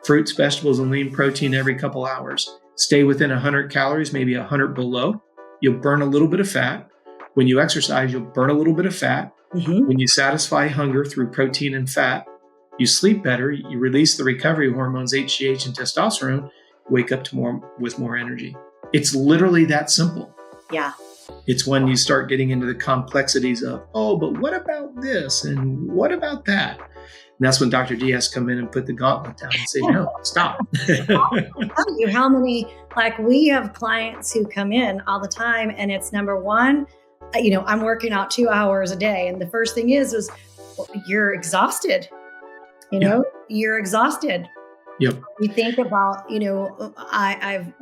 fruits, vegetables, and lean protein every couple hours. Stay within 100 calories, maybe 100 below. You'll burn a little bit of fat. When you exercise, you'll burn a little bit of fat. Mm-hmm. When you satisfy hunger through protein and fat, you sleep better. You release the recovery hormones, HGH and testosterone, wake up with more energy. It's literally that simple. Yeah. It's when you start getting into the complexities of, oh, but what about this? And what about that? And that's when Dr. D has to come in and put the gauntlet down and say, no, stop. I'll tell you how many, we have clients who come in all the time and it's number one, I'm working out 2 hours a day. And the first thing is well, you're exhausted. You're exhausted. Yep. You think about, I've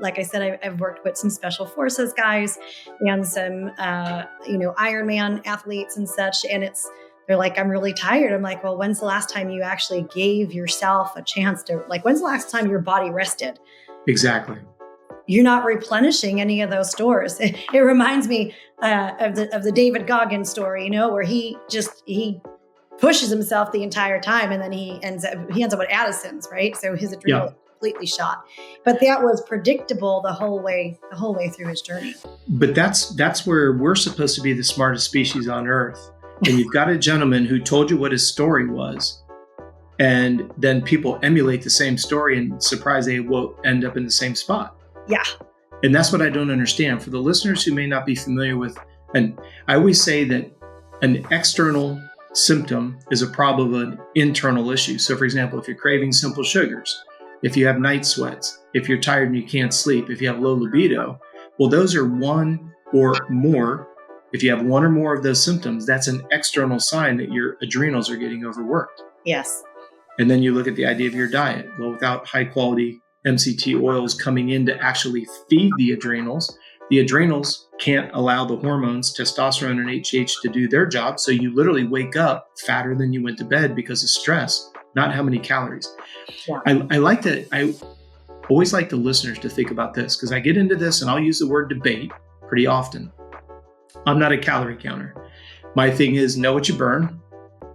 worked with some special forces guys and some, Ironman athletes and such. And they're like, I'm really tired. I'm like, well, when's the last time you actually gave yourself a chance to, when's the last time your body rested? Exactly. You're not replenishing any of those stores. It reminds me of the David Goggins story, where he pushes himself the entire time and then he ends up with Addison's, right? So his adrenal is completely shot. But that was predictable the whole way through his journey. But that's where we're supposed to be the smartest species on earth. And you've got a gentleman who told you what his story was. And then people emulate the same story and surprise they will end up in the same spot. Yeah. And that's what I don't understand. For the listeners who may not be familiar with, and I always say that an external symptom is a problem of an internal issue. So for example, if you're craving simple sugars, if you have night sweats, if you're tired and you can't sleep, if you have low libido, well, those are one or more. If you have one or more of those symptoms, that's an external sign that your adrenals are getting overworked. Yes. And then you look at the idea of your diet. Well, without high quality MCT oils coming in to actually feed the adrenals can't allow the hormones, testosterone and HGH, to do their job. So you literally wake up fatter than you went to bed because of stress, not how many calories. Yeah. I always like the listeners to think about this because I get into this and I'll use the word debate pretty often. I'm not a calorie counter. My thing is know what you burn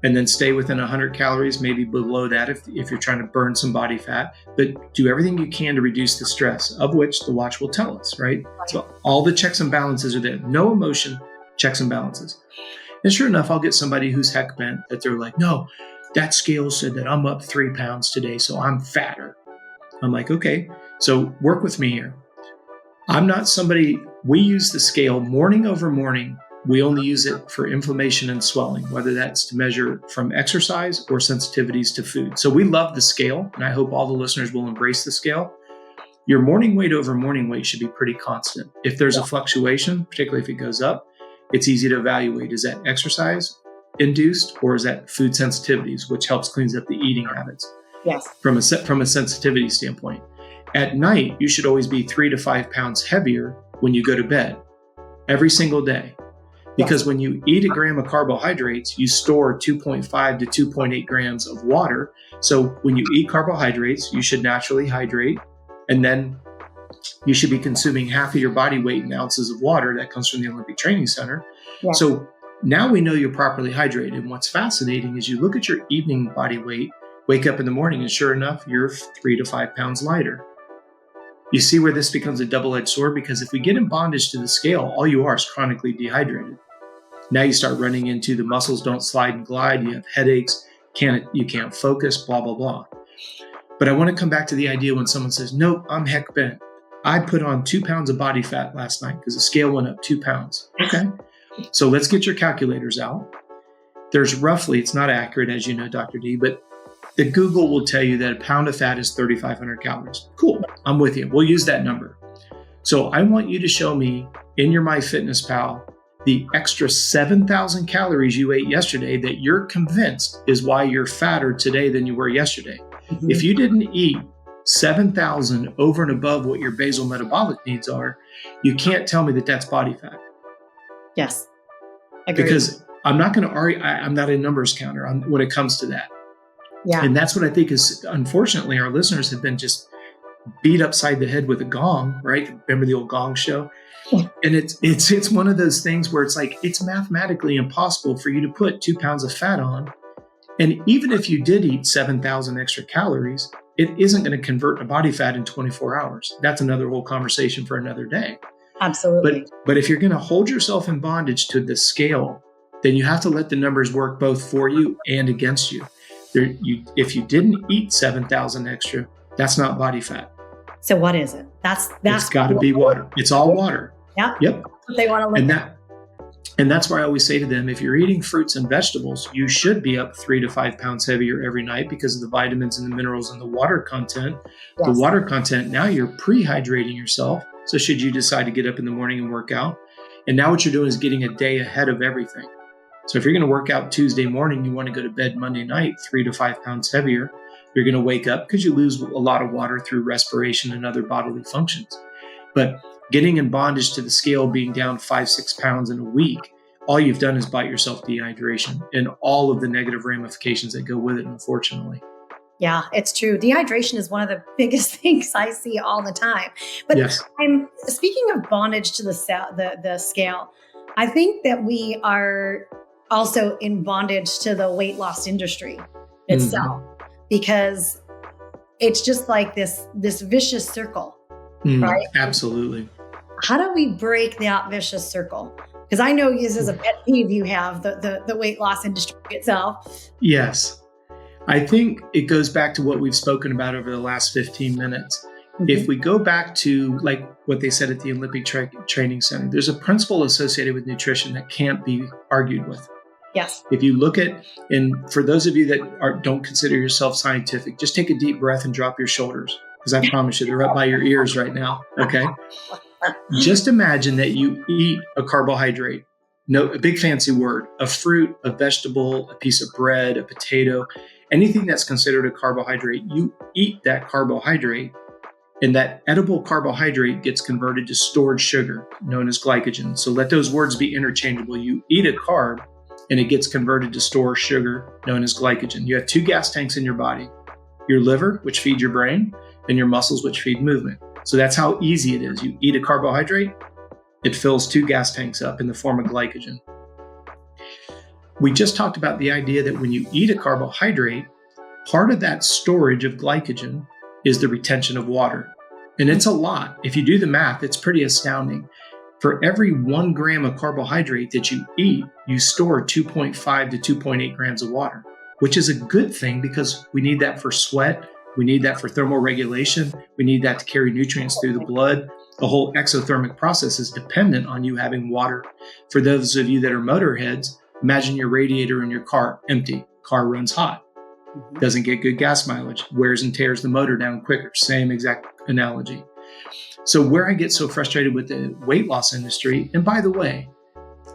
and then stay within 100 calories, maybe below that if you're trying to burn some body fat. But do everything you can to reduce the stress, of which the watch will tell us, right? So all the checks and balances are there. No emotion, checks and balances. And sure enough, I'll get somebody who's heck bent that they're like, no, that scale said that I'm up 3 pounds today, so I'm fatter. I'm like, okay, so work with me here. I'm not somebody, we use the scale morning over morning. We only use it for inflammation and swelling, whether that's to measure from exercise or sensitivities to food. So we love the scale, and I hope all the listeners will embrace the scale. Your morning weight over morning weight should be pretty constant. If there's a fluctuation, particularly if it goes up, it's easy to evaluate. Is that exercise induced, or is that food sensitivities, which helps cleans up the eating habits? Yes. From a sensitivity standpoint. At night, you should always be 3 to 5 pounds heavier when you go to bed every single day. Because when you eat a gram of carbohydrates, you store 2.5 to 2.8 grams of water. So when you eat carbohydrates, you should naturally hydrate. And then you should be consuming half of your body weight in ounces of water. That comes from the Olympic Training Center. Yeah. So now we know you're properly hydrated. And what's fascinating is you look at your evening body weight, wake up in the morning, and sure enough, you're 3 to 5 pounds lighter. You see where this becomes a double-edged sword? Because if we get in bondage to the scale, all you are is chronically dehydrated. Now you start running into the muscles don't slide and glide. You have headaches. You can't focus, blah, blah, blah. But I want to come back to the idea when someone says, nope, I'm heck bent. I put on 2 pounds of body fat last night because the scale went up 2 pounds. Okay. So let's get your calculators out. There's roughly, it's not accurate, as you know, Dr. D, but the Google will tell you that a pound of fat is 3,500 calories. Cool. I'm with you. We'll use that number. So I want you to show me in your MyFitnessPal the extra 7,000 calories you ate yesterday that you're convinced is why you're fatter today than you were yesterday. Mm-hmm. If you didn't eat 7,000 over and above what your basal metabolic needs are, you can't tell me that that's body fat. Yes. Agreed. Because I'm not going to argue. I'm not a numbers counter when it comes to that. Yeah. And that's what I think is, unfortunately, our listeners have been just beat upside the head with a gong, right? Remember the old Gong show? Yeah. And it's one of those things where it's like, it's mathematically impossible for you to put 2 pounds of fat on. And even if you did eat 7,000 extra calories, it isn't going to convert to body fat in 24 hours. That's another whole conversation for another day. Absolutely. But if you're going to hold yourself in bondage to the scale, then you have to let the numbers work both for you and against you. If you didn't eat 7,000 extra, that's not body fat. So what is it? It's got to be water. It's all water. Yeah. Yep. They want to look at. And that's why I always say to them, if you're eating fruits and vegetables, you should be up 3 to 5 pounds heavier every night because of the vitamins and the minerals and the water content. Yes. The water content, now you're pre-hydrating yourself. So should you decide to get up in the morning and work out, and now what you're doing is getting a day ahead of everything. So if you're going to work out Tuesday morning, you want to go to bed Monday night, 3 to 5 pounds heavier. You're going to wake up because you lose a lot of water through respiration and other bodily functions. But getting in bondage to the scale, being down 5-6 pounds in a week, all you've done is bought yourself dehydration and all of the negative ramifications that go with it, unfortunately. Yeah, it's true. Dehydration is one of the biggest things I see all the time. But yes. I'm speaking of bondage to the scale. I think that we are also in bondage to the weight loss industry itself, because it's just like this vicious circle, right? Absolutely. How do we break that vicious circle? Because I know this is a pet peeve you have, the weight loss industry itself. Yes. I think it goes back to what we've spoken about over the last 15 minutes. Mm-hmm. If we go back to like what they said at the Olympic Training Center, there's a principle associated with nutrition that can't be argued with. Yes. If you look at, and for those of you that don't consider yourself scientific, just take a deep breath and drop your shoulders, because I promise you, they're up by your ears right now. Okay. Just imagine that you eat a carbohydrate, a big fancy word, a fruit, a vegetable, a piece of bread, a potato, anything that's considered a carbohydrate. You eat that carbohydrate, and that edible carbohydrate gets converted to stored sugar, known as glycogen. So let those words be interchangeable. You eat a carb, and it gets converted to stored sugar, known as glycogen. You have 2 gas tanks in your body, your liver, which feeds your brain, and your muscles, which feed movement. So that's how easy it is. You eat a carbohydrate, it fills 2 gas tanks up in the form of glycogen. We just talked about the idea that when you eat a carbohydrate, part of that storage of glycogen is the retention of water. And it's a lot. If you do the math, it's pretty astounding. For every 1 gram of carbohydrate that you eat, you store 2.5 to 2.8 grams of water, which is a good thing because we need that for sweat. We need that for thermal regulation. We need that to carry nutrients through the blood. The whole exothermic process is dependent on you having water. For those of you that are motorheads, imagine your radiator in your car empty. Car runs hot. Doesn't get good gas mileage. Wears and tears the motor down quicker. Same exact analogy. So where I get so frustrated with the weight loss industry, and by the way,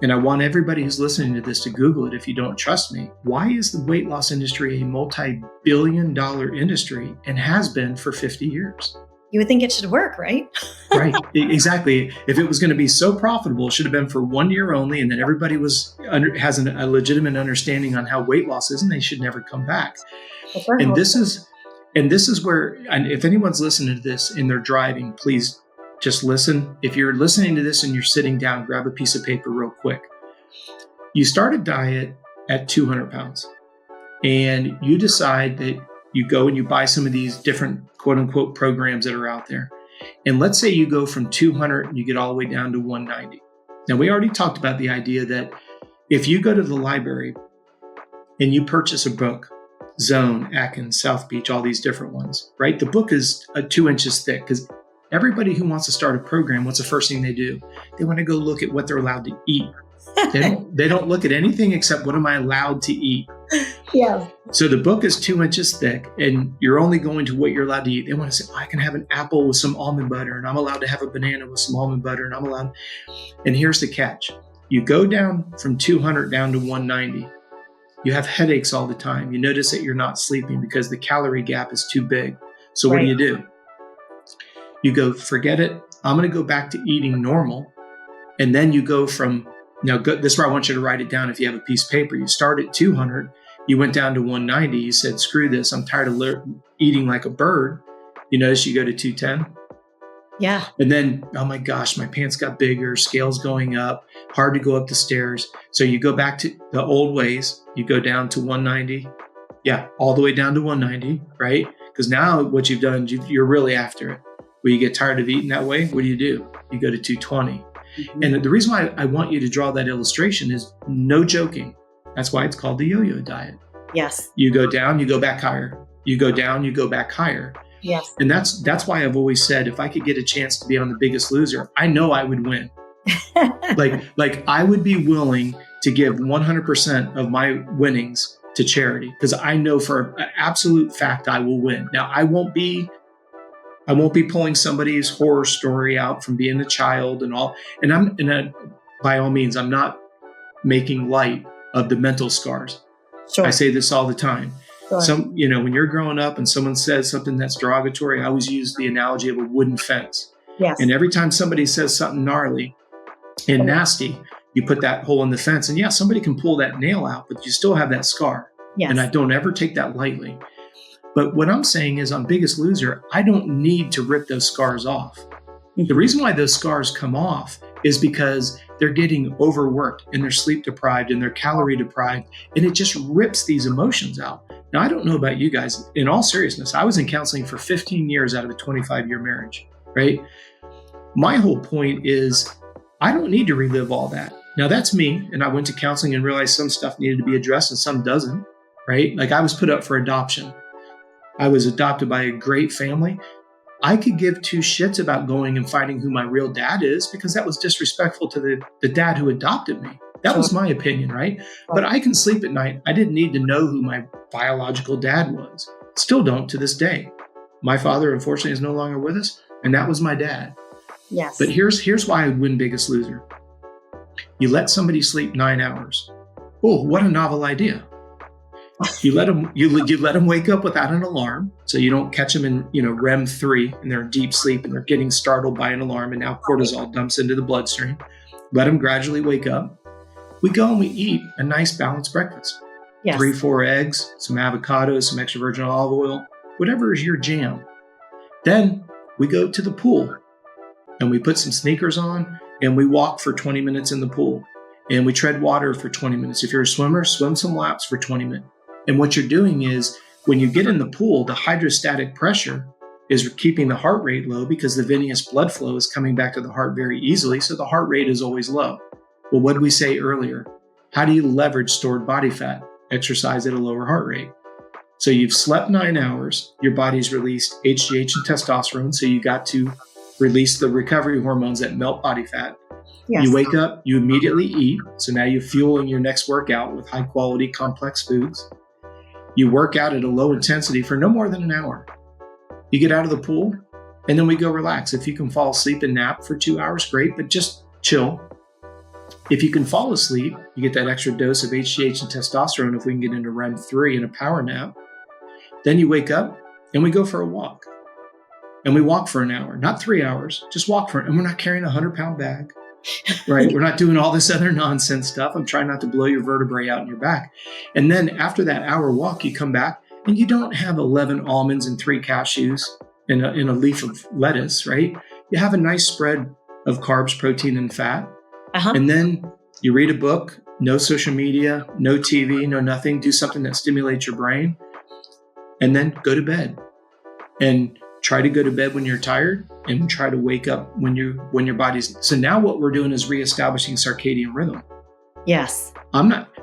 and I want everybody who's listening to this to Google it if you don't trust me, why is the weight loss industry a multi-billion-dollar industry and has been for 50 years? You would think it should work, right? Right, exactly. If it was going to be so profitable, it should have been for 1 year only, and then everybody has a legitimate understanding on how weight loss is, and they should never come back. And this is where, and if anyone's listening to this and they're driving, please just listen. If you're listening to this and you're sitting down, grab a piece of paper real quick. You start a diet at 200 pounds, and you decide that you go and you buy some of these different quote unquote programs that are out there. And let's say you go from 200 and you get all the way down to 190. Now, we already talked about the idea that if you go to the library and you purchase a book, Zone, Atkins, South Beach, all these different ones, right? The book is 2 inches thick because everybody who wants to start a program, what's the first thing they do? They want to go look at what they're allowed to eat. They don't look at anything except what am I allowed to eat? Yeah. So the book is 2 inches thick and you're only going to what you're allowed to eat. They want to say, I can have an apple with some almond butter and I'm allowed to have a banana with some almond butter and I'm allowed. And here's the catch. You go down from 200 down to 190. You have headaches all the time. You notice that you're not sleeping because the calorie gap is too big. So what do? You go, forget it. I'm going to go back to eating normal. And then you go from, this is where I want you to write it down if you have a piece of paper. You start at 200. You went down to 190. You said, screw this. I'm tired of eating like a bird. You notice you go to 210. Yeah. And then, oh my gosh, my pants got bigger, scales going up, hard to go up the stairs. So you go back to the old ways. You go down to 190. Yeah, all the way down to 190, right? Because now what you've done, you're really after it. When you get tired of eating that way, what do? You go to 220. Mm-hmm. And the reason why I want you to draw that illustration is no joking. That's why it's called the yo-yo diet. Yes. You go down, you go back higher. You go down, you go back higher. Yes. And that's why I've always said, if I could get a chance to be on The Biggest Loser, I know I would win. like I would be willing to give 100% of my winnings to charity because I know for an absolute fact I will win. Now, I won't be pulling somebody's horror story out from being a child and all. And by all means, I'm not making light of the mental scars. Sure. I say this all the time. Sure. When you're growing up and someone says something that's derogatory, I always use the analogy of a wooden fence. Yes. And every time somebody says something gnarly and nasty, you put that hole in the fence. And yeah, somebody can pull that nail out, but you still have that scar. Yes. And I don't ever take that lightly. But what I'm saying is on Biggest Loser, I don't need to rip those scars off. Mm-hmm. The reason why those scars come off is because they're getting overworked and they're sleep deprived and they're calorie deprived. And it just rips these emotions out. Now, I don't know about you guys. In all seriousness, I was in counseling for 15 years out of a 25-year marriage, right? My whole point is I don't need to relive all that. Now, that's me. And I went to counseling and realized some stuff needed to be addressed and some doesn't, right? Like I was put up for adoption. I was adopted by a great family. I could give two shits about going and finding who my real dad is because that was disrespectful to the dad who adopted me. That was my opinion, right? But I can sleep at night. I didn't need to know who my biological dad was. Still don't to this day. My father, unfortunately, is no longer with us, and that was my dad. Yes. But here's why I win Biggest Loser. You let somebody sleep 9 hours. Oh, what a novel idea. You let them wake up without an alarm, so you don't catch them in REM 3 and they're in deep sleep and they're getting startled by an alarm and now cortisol dumps into the bloodstream. Let them gradually wake up. We go and we eat a nice balanced breakfast. Yes. 3-4 eggs, some avocados, some extra virgin olive oil, whatever is your jam. Then we go to the pool and we put some sneakers on and we walk for 20 minutes in the pool. and we tread water for 20 minutes. If you're a swimmer, swim some laps for 20 minutes. And what you're doing is when you get in the pool, the hydrostatic pressure is keeping the heart rate low because the venous blood flow is coming back to the heart very easily. So the heart rate is always low. Well, what did we say earlier? How do you leverage stored body fat? Exercise at a lower heart rate. So you've slept 9 hours, your body's released HGH and testosterone. So you got to release the recovery hormones that melt body fat. Yes. You wake up, you immediately eat. So now you're fueling your next workout with high quality complex foods. You work out at a low intensity for no more than an hour. You get out of the pool and then we go relax. If you can fall asleep and nap for 2 hours, great, but just chill. If you can fall asleep, you get that extra dose of HGH and testosterone if we can get into REM 3 and a power nap. Then you wake up and we go for a walk. And we walk for an hour, not 3 hours, just walk for it. And we're not carrying a 100-pound bag, right? We're not doing all this other nonsense stuff. I'm trying not to blow your vertebrae out in your back. And then after that hour walk, you come back and you don't have 11 almonds and 3 cashews in a leaf of lettuce, right? You have a nice spread of carbs, protein, and fat. And then you read a book, no social media, no TV, no nothing. Do something that stimulates your brain. And then go to bed. And try to go to bed when you're tired and try to wake up when your body's. So now what we're doing is reestablishing circadian rhythm. Yes.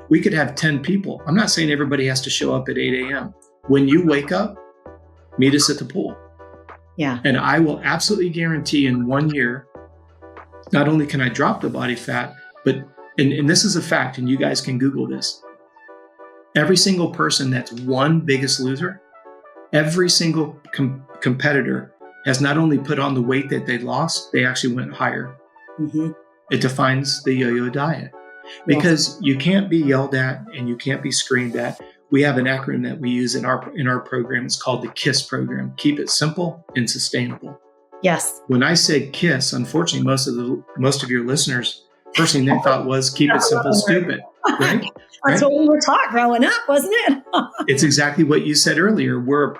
We could have 10 people. I'm not saying everybody has to show up at 8 a.m. When you wake up, meet us at the pool. Yeah. And I will absolutely guarantee in 1 year, not only can I drop the body fat, but, and this is a fact, and you guys can Google this. Every single person that's won Biggest Loser, every single competitor has not only put on the weight that they lost, they actually went higher. Mm-hmm. It defines the yo-yo diet because you can't be yelled at and you can't be screamed at. We have an acronym that we use in our program. It's called the KISS program. Keep it simple and sustainable. Yes. When I said KISS, unfortunately, most of your listeners, first thing they thought was keep it simple, stupid. Right? That's what we were taught growing up, wasn't it? It's exactly what you said earlier. We're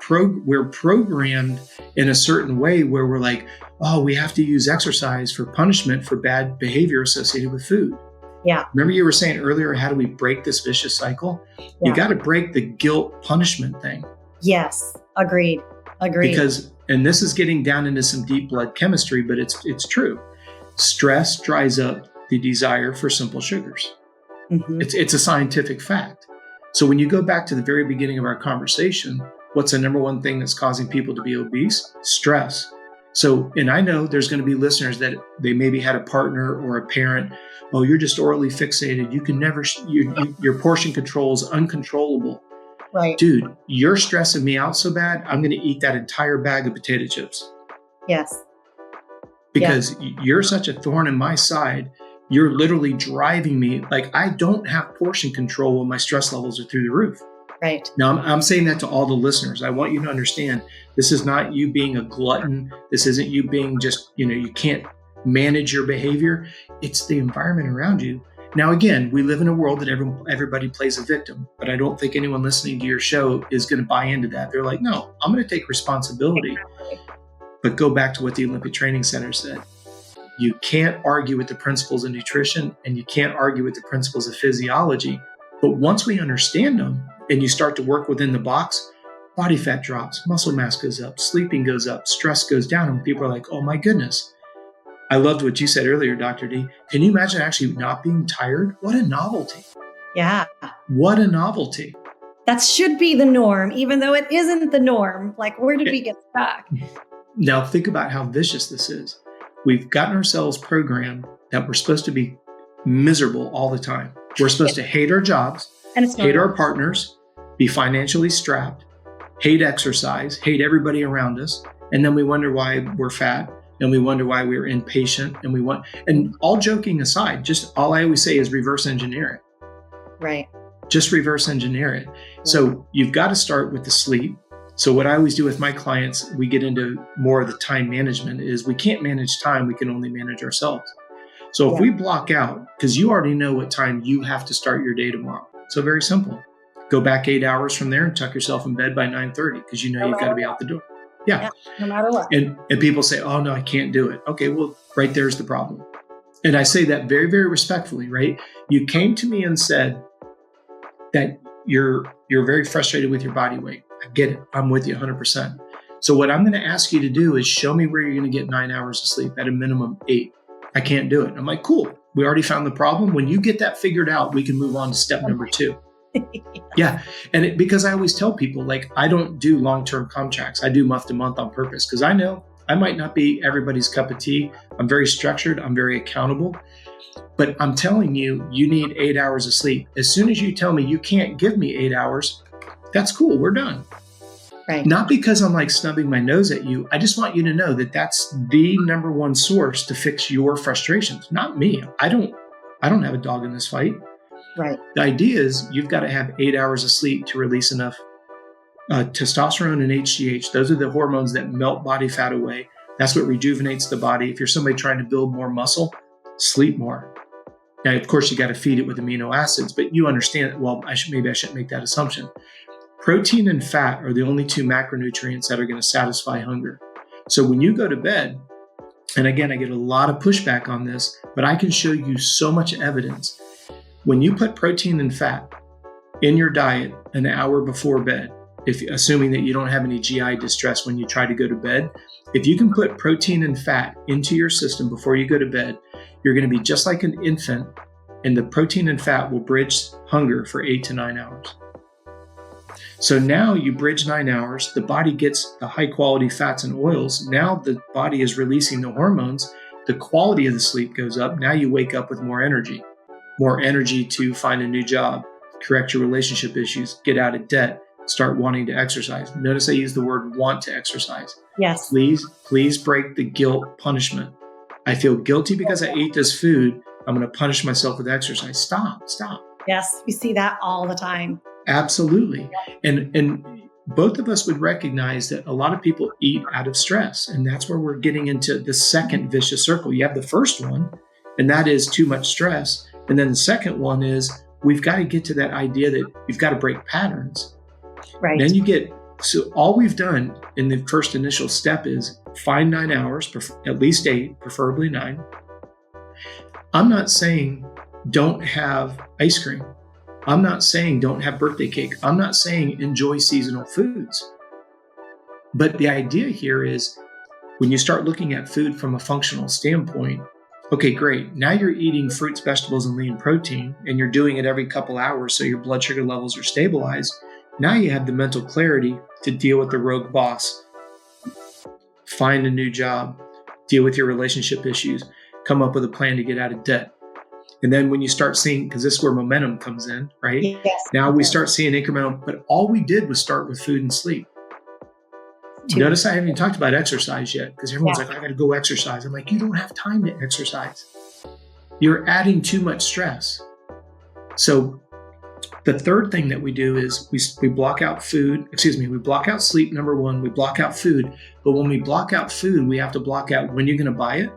programmed in a certain way where we're like, oh, we have to use exercise for punishment for bad behavior associated with food. Yeah. Remember you were saying earlier, how do we break this vicious cycle? Yeah. You got to break the guilt punishment thing. Yes. Agreed. Because, and this is getting down into some deep blood chemistry, but it's true. Stress dries up the desire for simple sugars. Mm-hmm. It's a scientific fact. So when you go back to the very beginning of our conversation, what's the number one thing that's causing people to be obese? Stress. So, and I know there's going to be listeners that they maybe had a partner or a parent. Oh, you're just orally fixated. You can never, your portion control is uncontrollable. Right. Dude, you're stressing me out so bad, I'm going to eat that entire bag of potato chips. Yes. Because you're such a thorn in my side. You're literally driving me. Like, I don't have portion control when my stress levels are through the roof. Right. Now, I'm saying that to all the listeners. I want you to understand, this is not you being a glutton. This isn't you being just, you can't manage your behavior. It's the environment around you. Now, again, we live in a world that everybody plays a victim, but I don't think anyone listening to your show is going to buy into that. They're like, no, I'm going to take responsibility. But go back to what the Olympic Training Center said. You can't argue with the principles of nutrition and you can't argue with the principles of physiology. But once we understand them and you start to work within the box, body fat drops, muscle mass goes up, sleeping goes up, stress goes down. And people are like, oh my goodness. I loved what you said earlier, Dr. D. Can you imagine actually not being tired? What a novelty. Yeah. What a novelty. That should be the norm, even though it isn't the norm. Like, where did we get stuck? Now think about how vicious this is. We've gotten ourselves programmed that we're supposed to be miserable all the time. We're supposed to hate our jobs, hate our partners, be financially strapped, hate exercise, hate everybody around us. And then we wonder why we're fat and we wonder why we're impatient and all joking aside, just all I always say is reverse engineer it. Right. Just reverse engineer it. Right. So you've got to start with the sleep. So what I always do with my clients, we get into more of the time management is we can't manage time. We can only manage ourselves. So if we block out, because you already know what time you have to start your day tomorrow. So very simple. Go back 8 hours from there and tuck yourself in bed by 9:30 because you know you've got to be out the door. Yeah. No matter what. And people say, oh no, I can't do it. Okay, well, right there's the problem. And I say that very, very respectfully, right? You came to me and said that you're very frustrated with your body weight. I get it. I'm with you 100%. So what I'm going to ask you to do is show me where you're going to get 9 hours of sleep, at a minimum 8. I can't do it. I'm like, cool. We already found the problem. When you get that figured out, we can move on to step number 2. Yeah. And because I always tell people, like, I don't do long-term contracts. I do month to month on purpose, because I know I might not be everybody's cup of tea. I'm very structured. I'm very accountable. But I'm telling you, you need 8 hours of sleep. As soon as you tell me you can't give me 8 hours, that's cool. We're done. Right. Not because I'm like snubbing my nose at you. I just want you to know that that's the number one source to fix your frustrations, not me. I don't have a dog in this fight. Right. The idea is you've got to have 8 hours of sleep to release enough testosterone and HGH. Those are the hormones that melt body fat away. That's what rejuvenates the body. If you're somebody trying to build more muscle, sleep more. Now, of course, you got to feed it with amino acids, but you understand, well, maybe I shouldn't make that assumption. Protein and fat are the only 2 macronutrients that are going to satisfy hunger. So when you go to bed, and again, I get a lot of pushback on this, but I can show you so much evidence. When you put protein and fat in your diet an hour before bed, assuming that you don't have any GI distress when you try to go to bed, if you can put protein and fat into your system before you go to bed, you're going to be just like an infant, and the protein and fat will bridge hunger for 8 to 9 hours. So now you bridge 9 hours, the body gets the high quality fats and oils. Now the body is releasing the hormones. The quality of the sleep goes up. Now you wake up with more energy to find a new job, correct your relationship issues, get out of debt, start wanting to exercise. Notice I use the word want to exercise. Yes. Please break the guilt punishment. I feel guilty because I ate this food. I'm going to punish myself with exercise. Stop. Yes. We see that all the time. Absolutely. And both of us would recognize that a lot of people eat out of stress. And that's where we're getting into the second vicious circle. You have the first one, and that is too much stress. And then the second one is we've got to get to that idea that you've got to break patterns. Right. Then so all we've done in the first initial step is find 9 hours, at least 8, preferably 9. I'm not saying don't have ice cream. I'm not saying don't have birthday cake. I'm not saying enjoy seasonal foods. But the idea here is when you start looking at food from a functional standpoint, okay, great. Now you're eating fruits, vegetables, and lean protein, and you're doing it every couple hours so your blood sugar levels are stabilized. Now you have the mental clarity to deal with the rogue boss, find a new job, deal with your relationship issues, come up with a plan to get out of debt. And then when you start seeing, because this is where momentum comes in, right? Yes. Now we start seeing incremental, but all we did was start with food and sleep. Notice I haven't even talked about exercise yet, because everyone's like, I got to go exercise. I'm like, you don't have time to exercise. You're adding too much stress. So the third thing that we do is we block out we block out sleep, number 1, we block out food. But when we block out food, we have to block out when you're going to buy it,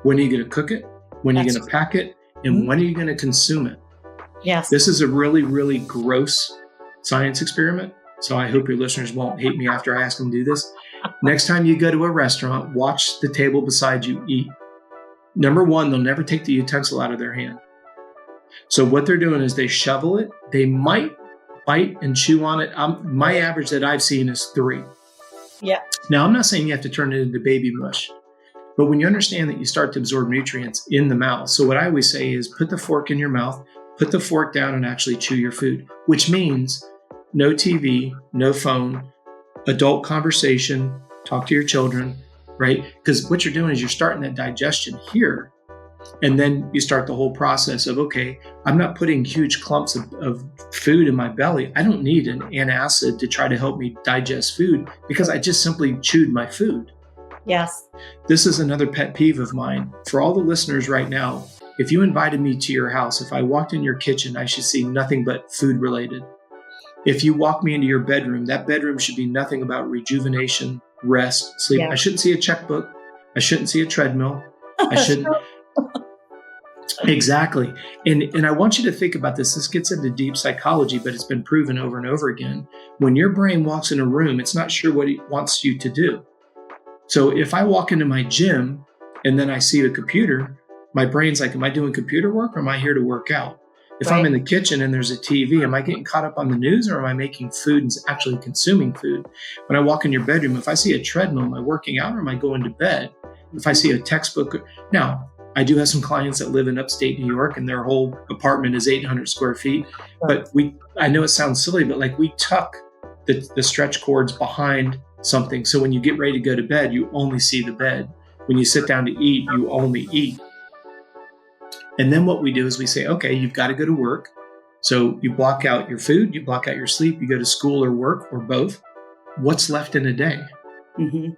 when are you going to cook it, when are you going to pack it, and when are you going to consume it? Yes. This is a really, really gross science experiment. So I hope your listeners won't hate me after I ask them to do this. Next time you go to a restaurant, watch the table beside you eat. Number 1, they'll never take the utensil out of their hand. So what they're doing is they shovel it. They might bite and chew on it. My average that I've seen is 3. Yeah. Now, I'm not saying you have to turn it into baby mush, but when you understand that you start to absorb nutrients in the mouth. So what I always say is put the fork in your mouth, put the fork down and actually chew your food, which means no TV, no phone, adult conversation, talk to your children, right? Because what you're doing is you're starting that digestion here. And then you start the whole process of, okay, I'm not putting huge clumps of food in my belly. I don't need an antacid to try to help me digest food because I just simply chewed my food. Yes. This is another pet peeve of mine. For all the listeners right now, if you invited me to your house, if I walked in your kitchen, I should see nothing but food related. If you walk me into your bedroom, that bedroom should be nothing about rejuvenation, rest, sleep. Yeah. I shouldn't see a checkbook. I shouldn't see a treadmill. I shouldn't. Exactly. And I want you to think about this. This gets into deep psychology, but it's been proven over and over again. When your brain walks in a room, it's not sure what it wants you to do. So if I walk into my gym and then I see a computer, my brain's like, am I doing computer work or am I here to work out? If Right. I'm in the kitchen and there's a TV, am I getting caught up on the news or am I making food and actually consuming food? When I walk in your bedroom, if I see a treadmill, am I working out or am I going to bed? If I see a textbook, now I do have some clients that live in upstate New York and their whole apartment is 800 square feet. But I know it sounds silly, but like we tuck the stretch cords behind something. So when you get ready to go to bed, you only see the bed. When you sit down to eat, you only eat. And then what we do is we say, okay, you've got to go to work. So you block out your food, you block out your sleep, you go to school or work or both. What's left in a day? Mm-hmm.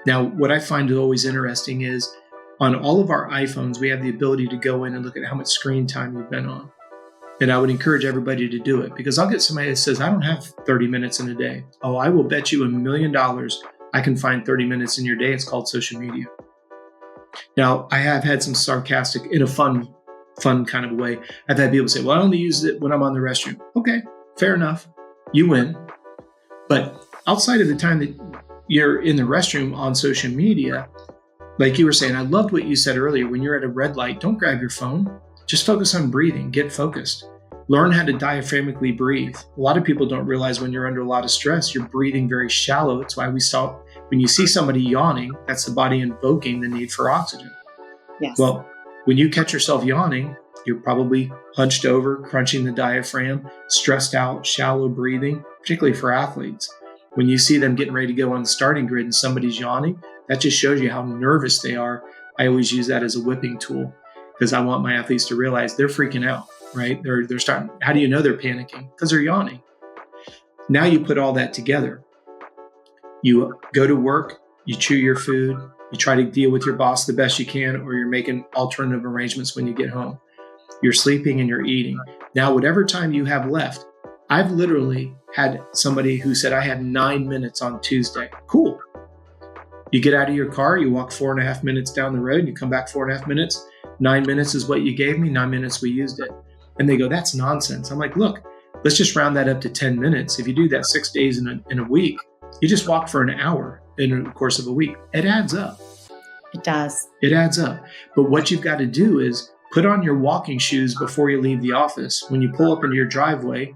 Now, what I find always interesting is on all of our iPhones, we have the ability to go in and look at how much screen time you've been on. And I would encourage everybody to do it because I'll get somebody that says, I don't have 30 minutes in a day. Oh, I will bet you $1 million I can find 30 minutes in your day. It's called social media. Now, I have had some sarcastic, in a fun kind of way. I've had people say, well, I only use it when I'm on the restroom. Okay, fair enough. You win. But outside of the time that you're in the restroom on social media, like you were saying, I loved what you said earlier. When you're at a red light, don't grab your phone. Just focus on breathing. Get focused. Learn how to diaphragmatically breathe. A lot of people don't realize when you're under a lot of stress, you're breathing very shallow. That's why when you see somebody yawning, that's the body invoking the need for oxygen. Yes. Well, when you catch yourself yawning, you're probably hunched over, crunching the diaphragm, stressed out, shallow breathing, particularly for athletes. When you see them getting ready to go on the starting grid and somebody's yawning, that just shows you how nervous they are. I always use that as a whipping tool because I want my athletes to realize they're freaking out, right? They're starting. How do you know they're panicking? Because they're yawning. Now you put all that together. You go to work, you chew your food, you try to deal with your boss the best you can, or you're making alternative arrangements when you get home. You're sleeping and you're eating. Now, whatever time you have left, I've literally had somebody who said, I had 9 minutes on Tuesday. Cool. You get out of your car, you walk 4.5 minutes down the road, you come back 4.5 minutes. 9 minutes is what you gave me. 9 minutes we used it. And they go, that's nonsense. I'm like, look, let's just round that up to 10 minutes. If you do that 6 days in a week, you just walk for an hour in the course of a week. It adds up. It does. It adds up. But what you've got to do is put on your walking shoes before you leave the office. When you pull up into your driveway,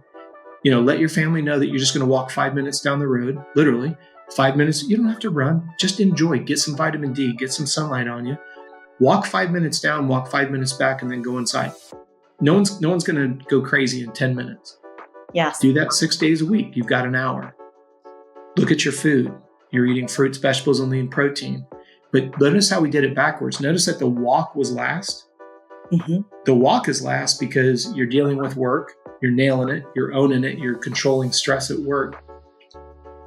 let your family know that you're just going to walk 5 minutes down the road, literally 5 minutes. You don't have to run. Just enjoy. Get some vitamin D. Get some sunlight on you. Walk 5 minutes down, walk 5 minutes back, and then go inside. No one's going to go crazy in 10 minutes. Yes. Do that 6 days a week. You've got an hour. Look at your food. You're eating fruits, vegetables, and lean protein. But notice how we did it backwards. Notice that the walk was last. Mm-hmm. The walk is last because you're dealing with work. You're nailing it. You're owning it. You're controlling stress at work.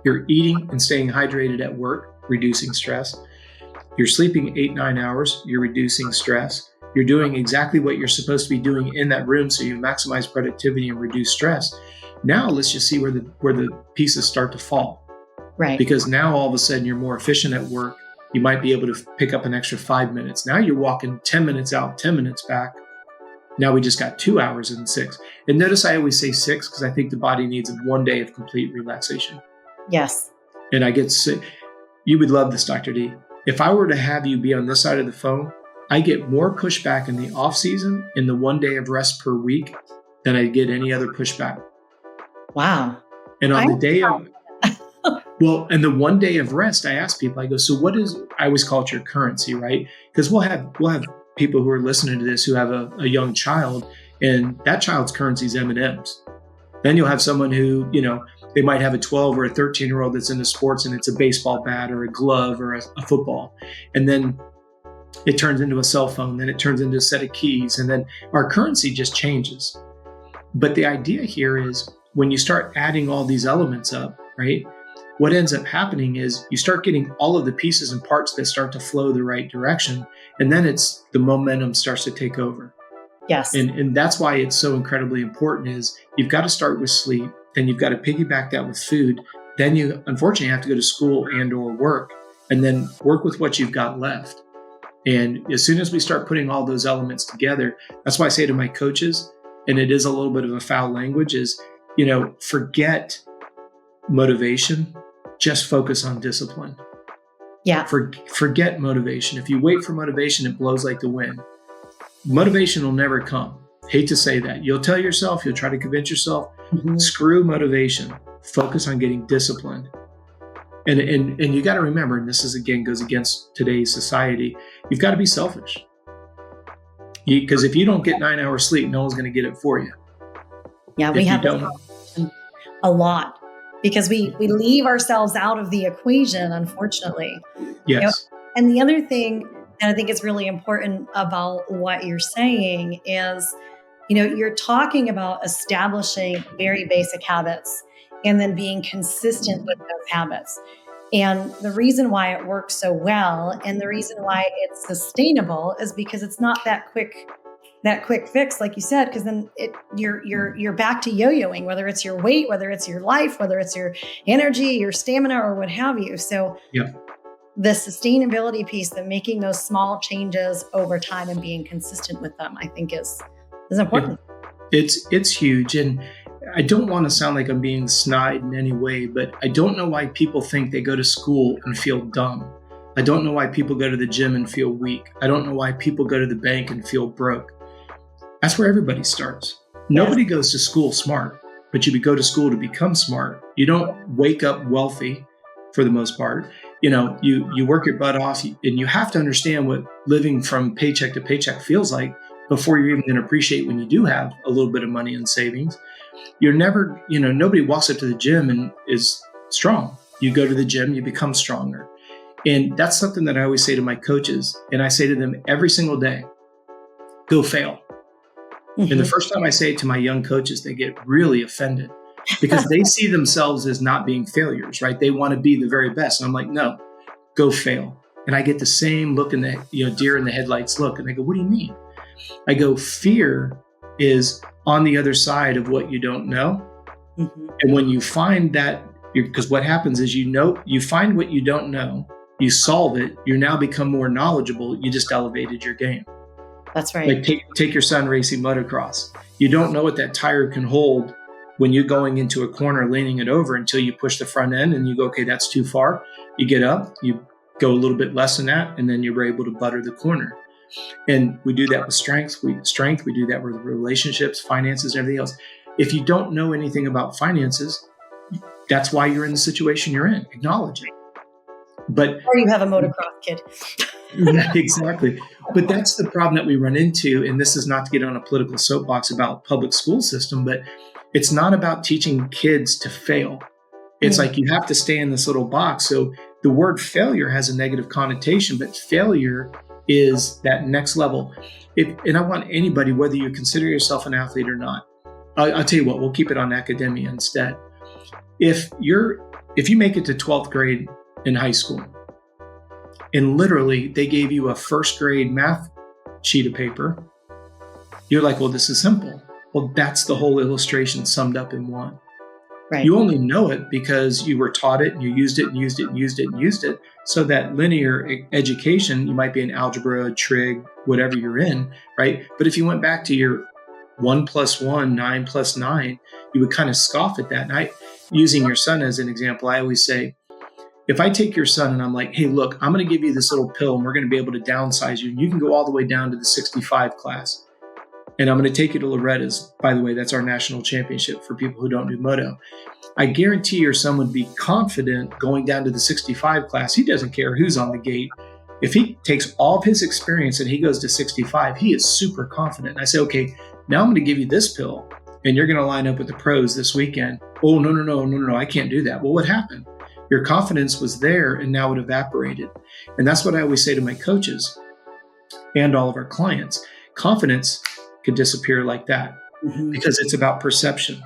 You're eating and staying hydrated at work, reducing stress. You're sleeping 8-9 hours. You're reducing stress. You're doing exactly what you're supposed to be doing in that room so you maximize productivity and reduce stress. Now let's just see where the pieces start to fall. Right. Because now all of a sudden you're more efficient at work. You might be able to pick up an extra 5 minutes. Now you're walking 10 minutes out, 10 minutes back. Now we just got 2 hours and 6. And notice I always say 6 because I think the body needs 1 day of complete relaxation. Yes. And I get sick. You would love this, Dr. D. If I were to have you be on this side of the phone, I get more pushback in the off season in the 1 day of rest per week than I get any other pushback. Wow. And on the day of and the 1 day of rest, I ask people, I go, so what is, I always call it your currency, right? Because we'll have people who are listening to this who have a young child, and that child's currency is M&Ms. Then you'll have someone who, they might have a 12 or a 13-year-old that's into sports and it's a baseball bat or a glove or a football. And then it turns into a cell phone, then it turns into a set of keys, and then our currency just changes. But the idea here is when you start adding all these elements up, right? What ends up happening is you start getting all of the pieces and parts that start to flow the right direction. And then the momentum starts to take over. Yes. And that's why it's so incredibly important is you've got to start with sleep. Then you've got to piggyback that with food. Then you unfortunately have to go to school and or work and then work with what you've got left. And as soon as we start putting all those elements together, that's why I say to my coaches, and it is a little bit of a foul language, is, forget motivation, just focus on discipline. Yeah. Forget motivation. If you wait for motivation, it blows like the wind. motivation will never come. Hate to say that. You'll tell yourself, you'll try to convince yourself, screw motivation, focus on getting disciplined. And you got to remember, and this is again goes against today's society, you've got to be selfish. Because if you don't get 9 hours sleep, no one's going to get it for you. Yeah, we have a lot because we leave ourselves out of the equation, unfortunately. Yes. And the other thing that I think is really important about what you're saying is, you're talking about establishing very basic habits and then being consistent with those habits. And the reason why it works so well and the reason why it's sustainable is because it's not that quick fix, like you said, because then you're back to yo-yoing, whether it's your weight, whether it's your life, whether it's your energy, your stamina, or what have you. So the sustainability piece, the making those small changes over time and being consistent with them, I think is important. It's huge. And I don't want to sound like I'm being snide in any way, but I don't know why people think they go to school and feel dumb. I don't know why people go to the gym and feel weak. I don't know why people go to the bank and feel broke. That's where everybody starts. Nobody goes to school smart, but you go to school to become smart. You don't wake up wealthy for the most part. You work your butt off, and you have to understand what living from paycheck to paycheck feels like before you're even going to appreciate when you do have a little bit of money in savings. You're never, nobody walks up to the gym and is strong. You go to the gym, you become stronger. And that's something that I always say to my coaches. And I say to them every single day, go fail. And the first time I say it to my young coaches, they get really offended because they see themselves as not being failures, right? They want to be the very best. And I'm like, no, go fail. And I get the same look in the, deer in the headlights look. And they go, what do you mean? I go, fear is on the other side of what you don't know. And when you find that, because what happens is, you find what you don't know, you solve it, you now become more knowledgeable, you just elevated your game. That's right. Like take your son racing motocross. You don't know what that tire can hold when you're going into a corner, leaning it over until you push the front end and you go, okay, that's too far. You get up, you go a little bit less than that, and then you're able to butter the corner. And we do that with strength. We do that with relationships, finances, and everything else. If you don't know anything about finances, that's why you're in the situation you're in. Acknowledge it. Or you have a motocross kid. Yeah, exactly. But that's the problem that we run into. And this is not to get on a political soapbox about public school system, but it's not about teaching kids to fail. It's like you have to stay in this little box. So the word failure has a negative connotation, but failure is that next level. And I want anybody, whether you consider yourself an athlete or not, I'll tell you what, we'll keep it on academia instead. If you make it to 12th grade in high school, and literally they gave you a first grade math sheet of paper, you're like, well, this is simple. Well, that's the whole illustration summed up in one. Right. You only know it because you were taught it and you used it and used it and used it and used it. So that linear education, you might be in algebra, trig, whatever you're in, right? But if you went back to your 1 + 1, 9 + 9, you would kind of scoff at that. And using your son as an example, I always say, if I take your son and I'm like, hey, look, I'm going to give you this little pill and we're going to be able to downsize you. And you can go all the way down to the 65 class. And I'm going to take you to Loretta's. By the way, that's our national championship for people who don't do moto. I guarantee your son would be confident going down to the 65 class. He doesn't care who's on the gate. If he takes all of his experience and he goes to 65, he is super confident. And I say, okay, now I'm going to give you this pill and you're going to line up with the pros this weekend. Oh, no, I can't do that. Well, what happened? Your confidence was there and now it evaporated. And that's what I always say to my coaches and all of our clients. Confidence could disappear like that because it's about perception.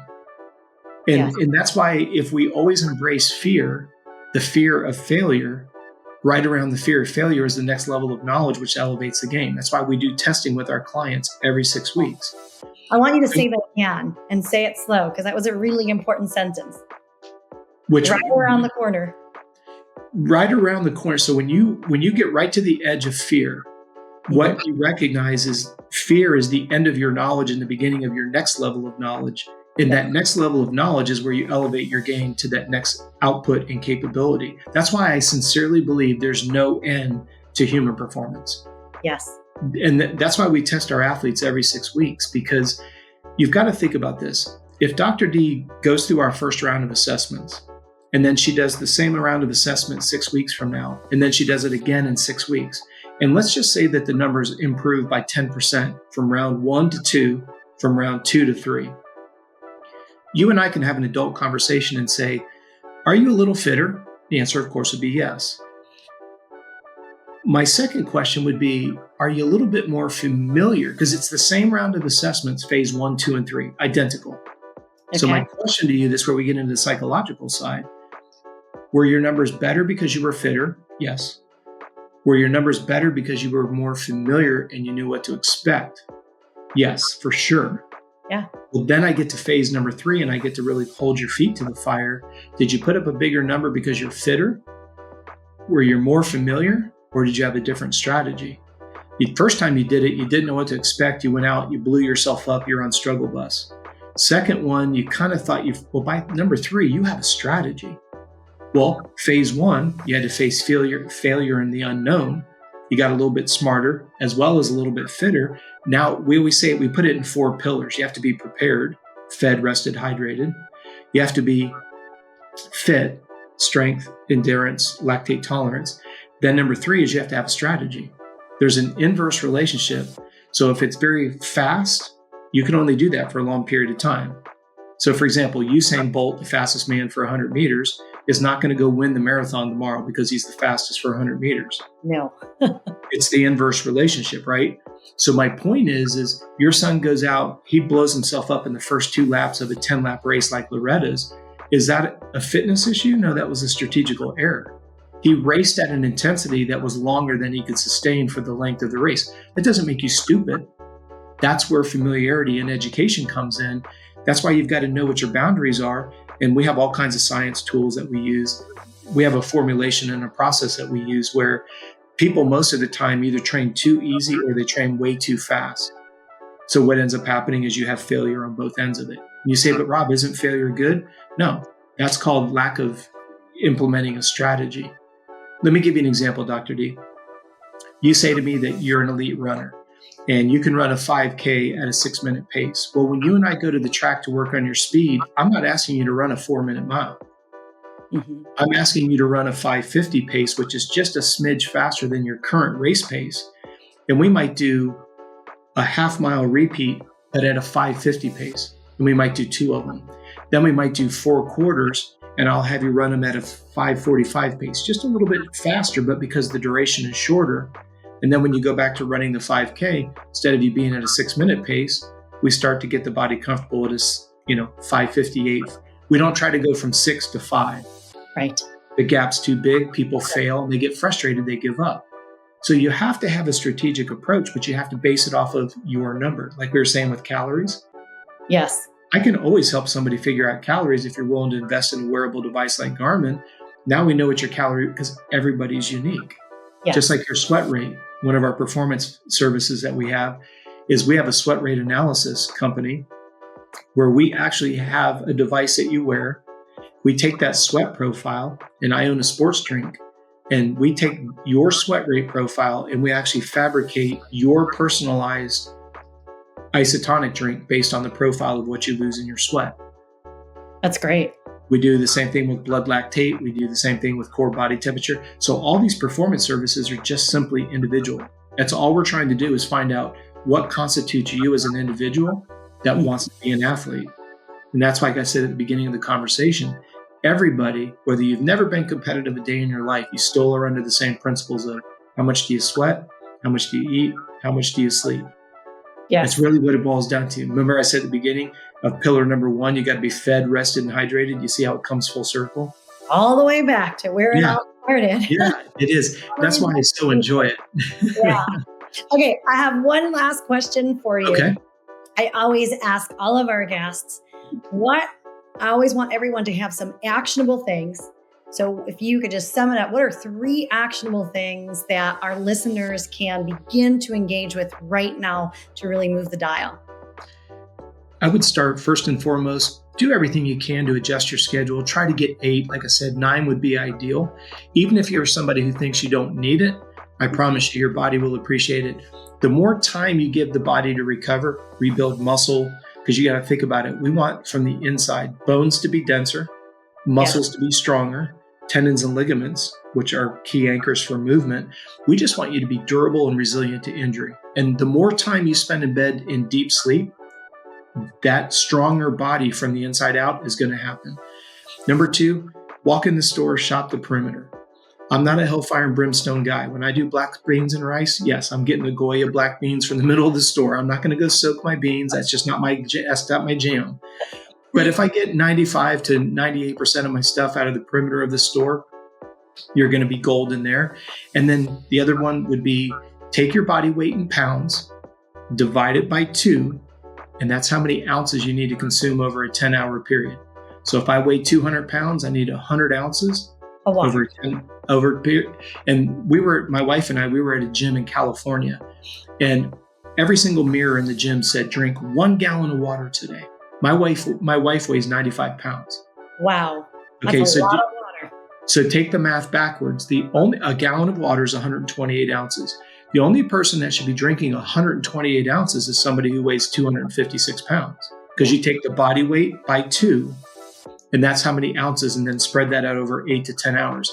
And that's why if we always embrace fear, the fear of failure, right around the fear of failure is the next level of knowledge, which elevates the game. That's why we do testing with our clients every 6 weeks. I want you to say that again and say it slow because that was a really important sentence. Which right around the corner. Right around the corner. So when you get right to the edge of fear, what you recognize is fear is the end of your knowledge and the beginning of your next level of knowledge. And that next level of knowledge is where you elevate your game to that next output and capability. That's why I sincerely believe there's no end to human performance. Yes. And that's why we test our athletes every 6 weeks, because you've got to think about this. If Dr. D goes through our first round of assessments, and then she does the same round of assessment 6 weeks from now, and then she does it again in 6 weeks, and let's just say that the numbers improve by 10% from round 1 to 2, from round 2 to 3. You and I can have an adult conversation and say, are you a little fitter? The answer, of course, would be yes. My second question would be, are you a little bit more familiar? Because it's the same round of assessments, phase 1, 2, and 3, identical. Okay. So my question to you, this is where we get into the psychological side. Were your numbers better because you were fitter? Yes. Were your numbers better because you were more familiar and you knew what to expect? Yes, for sure. Yeah. Well, then I get to phase number 3 and I get to really hold your feet to the fire. Did you put up a bigger number because you're fitter? Were you more familiar? Or did you have a different strategy? The first time you did it, you didn't know what to expect. You went out, you blew yourself up, you're on struggle bus. Second one, you kind of thought by number 3, you have a strategy. Well, phase 1, you had to face failure in the unknown. You got a little bit smarter as well as a little bit fitter. Now, we always say we put it in 4 pillars. You have to be prepared, fed, rested, hydrated. You have to be fit, strength, endurance, lactate tolerance. Then number 3 is you have to have a strategy. There's an inverse relationship. So if it's very fast, you can only do that for a long period of time. So for example, Usain Bolt, the fastest man for 100 meters, is not going to go win the marathon tomorrow because he's the fastest for 100 meters. No. It's the inverse relationship, right? So my point is your son goes out, he blows himself up in the first 2 laps of a 10-lap race like Loretta's. Is that a fitness issue? No, that was a strategical error. He raced at an intensity that was longer than he could sustain for the length of the race. That doesn't make you stupid. That's where familiarity and education comes in. That's why you've got to know what your boundaries are. And we have all kinds of science tools that we use. We have a formulation and a process that we use where people most of the time either train too easy or they train way too fast. So what ends up happening is you have failure on both ends of it. And you say, but Rob, isn't failure good? No, that's called lack of implementing a strategy. Let me give you an example, Dr. D. You say to me that you're an elite runner and you can run a 5K at a 6-minute pace. Well, when you and I go to the track to work on your speed, I'm not asking you to run a 4-minute mile. Mm-hmm. I'm asking you to run a 5:50 pace, which is just a smidge faster than your current race pace. And we might do a half-mile repeat, but at a 5:50 pace. And we might do 2 of them. Then we might do 4 quarters, and I'll have you run them at a 5:45 pace, just a little bit faster, but because the duration is shorter. And then when you go back to running the 5K, instead of you being at a 6-minute pace, we start to get the body comfortable at a 5:58. We don't try to go from 6 to 5. Right. The gap's too big, people fail, and they get frustrated, they give up. So you have to have a strategic approach, but you have to base it off of your number. Like we were saying with calories. Yes. I can always help somebody figure out calories if you're willing to invest in a wearable device like Garmin. Now we know what your calorie, because everybody's unique. Yes. Just like your sweat rate. One of our performance services that we have is we have a sweat rate analysis company where we actually have a device that you wear. We take that sweat profile, and I own a sports drink, and we take your sweat rate profile and we actually fabricate your personalized isotonic drink based on the profile of what you lose in your sweat. That's great. We do the same thing with blood lactate. We do the same thing with core body temperature. So all these performance services are just simply individual. That's all we're trying to do is find out what constitutes you as an individual that wants to be an athlete. And that's like I said at the beginning of the conversation, everybody, whether you've never been competitive a day in your life, you still are under the same principles of how much do you sweat? How much do you eat? How much do you sleep? Yes. That's really what it boils down to. Remember I said at the beginning of pillar number 1, you got to be fed, rested, and hydrated. You see how it comes full circle? All the way back to where it all started. Yeah, it is. That's why I so enjoy it. Yeah. Okay, I have one last question for you. Okay. I always ask all of our guests, I always want everyone to have some actionable things. So if you could just sum it up, what are 3 actionable things that our listeners can begin to engage with right now to really move the dial? I would start first and foremost, do everything you can to adjust your schedule. Try to get 8. Like I said, 9 would be ideal. Even if you're somebody who thinks you don't need it, I promise you your body will appreciate it. The more time you give the body to recover, rebuild muscle, because you got to think about it. We want from the inside bones to be denser, muscles to be stronger, tendons and ligaments, which are key anchors for movement. We just want you to be durable and resilient to injury. And the more time you spend in bed in deep sleep, that stronger body from the inside out is going to happen. Number 2, walk in the store, shop the perimeter. I'm not a hellfire and brimstone guy. When I do black beans and rice, yes, I'm getting the Goya black beans from the middle of the store. I'm not going to go soak my beans. That's just not my jam. But if I get 95 to 98% of my stuff out of the perimeter of the store, you're going to be golden there. And then the other one would be take your body weight in pounds, divide it by 2, and that's how many ounces you need to consume over a 10-hour period. So if I weigh 200 pounds, I need 100 ounces. Oh, wow. over a period. And my wife and I, we were at a gym in California, and every single mirror in the gym said, drink 1 gallon of water today. My wife weighs 95 pounds. Wow. Okay, That's a lot of water. So take the math backwards. A gallon of water is 128 ounces. The only person that should be drinking 128 ounces is somebody who weighs 256 pounds, because you take the body weight by 2, and that's how many ounces, and then spread that out over 8 to 10 hours.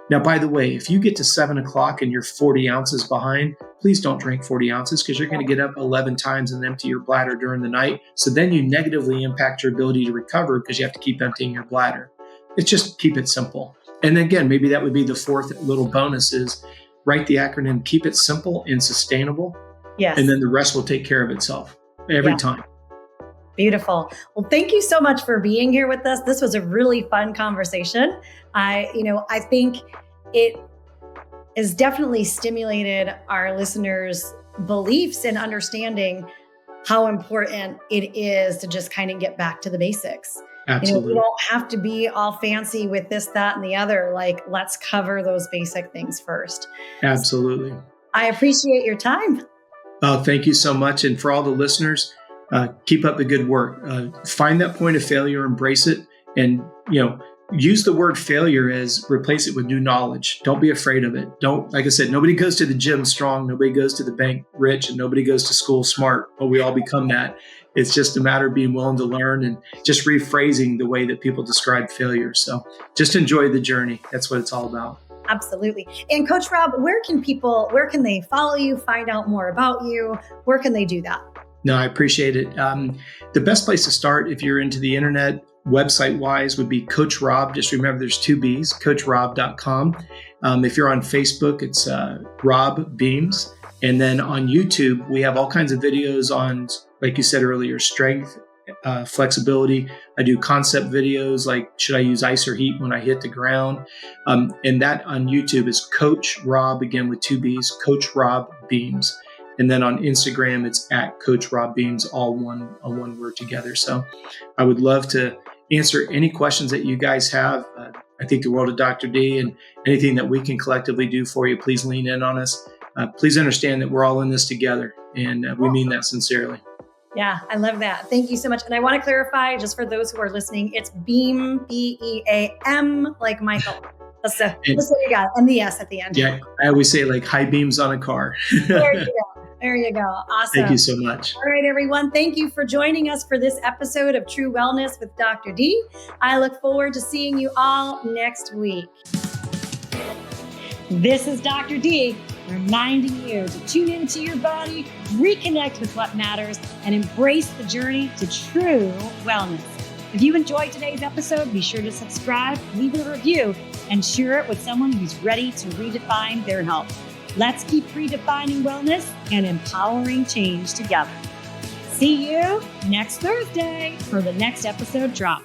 Now, by the way, if you get to 7 o'clock and you're 40 ounces behind, please don't drink 40 ounces, because you're going to get up 11 times and empty your bladder during the night. So then you negatively impact your ability to recover, because you have to keep emptying your bladder. It's just keep it simple. And again, maybe that would be the 4th little bonus is write the acronym, keep it simple and sustainable. Yes. And then the rest will take care of itself every time. Beautiful. Well, thank you so much for being here with us. This was a really fun conversation. I think it has definitely stimulated our listeners' beliefs and understanding how important it is to just kind of get back to the basics. Absolutely. We don't have to be all fancy with this, that, and the other. Like, let's cover those basic things first. Absolutely. I appreciate your time. Oh, thank you so much. And for all the listeners, keep up the good work. Find that point of failure, embrace it, and use the word failure as replace it with new knowledge. Don't be afraid of it. Like I said, nobody goes to the gym strong, nobody goes to the bank rich, and nobody goes to school smart, but we all become that. It's just a matter of being willing to learn and just rephrasing the way that people describe failure. So just enjoy the journey. That's what it's all about. Absolutely. And Coach Robb, where can they follow you, find out more about you? Where can they do that? No, I appreciate it. The best place to start if you're into the internet, website-wise, would be Coach Robb. Just remember there's 2 B's, coachrobb.com. If you're on Facebook, it's Robb Beams. And then on YouTube, we have all kinds of videos on, like you said earlier, strength, flexibility. I do concept videos like, should I use ice or heat when I hit the ground? And that on YouTube is Coach Robb, again with 2 B's, Coach Robb Beams. And then on Instagram, it's at Coach Robb Beams, all one word together. So I would love to answer any questions that you guys have. I think the world of Dr. D, and anything that we can collectively do for you, please lean in on us. Please understand that we're all in this together, and we mean that sincerely. Yeah, I love that. Thank you so much. And I want to clarify, just for those who are listening, it's Beam, B-E-A-M, like Michael. That's what you got, and the S at the end. Yeah, I always say like high beams on a car. There you go. There you go. Awesome. Thank you so much. All right, everyone. Thank you for joining us for this episode of True Wellness with Dr. D. I look forward to seeing you all next week. This is Dr. D, reminding you to tune into your body, reconnect with what matters, and embrace the journey to true wellness. If you enjoyed today's episode, be sure to subscribe, leave a review, and share it with someone who's ready to redefine their health. Let's keep redefining wellness and empowering change together. See you next Thursday for the next episode drop.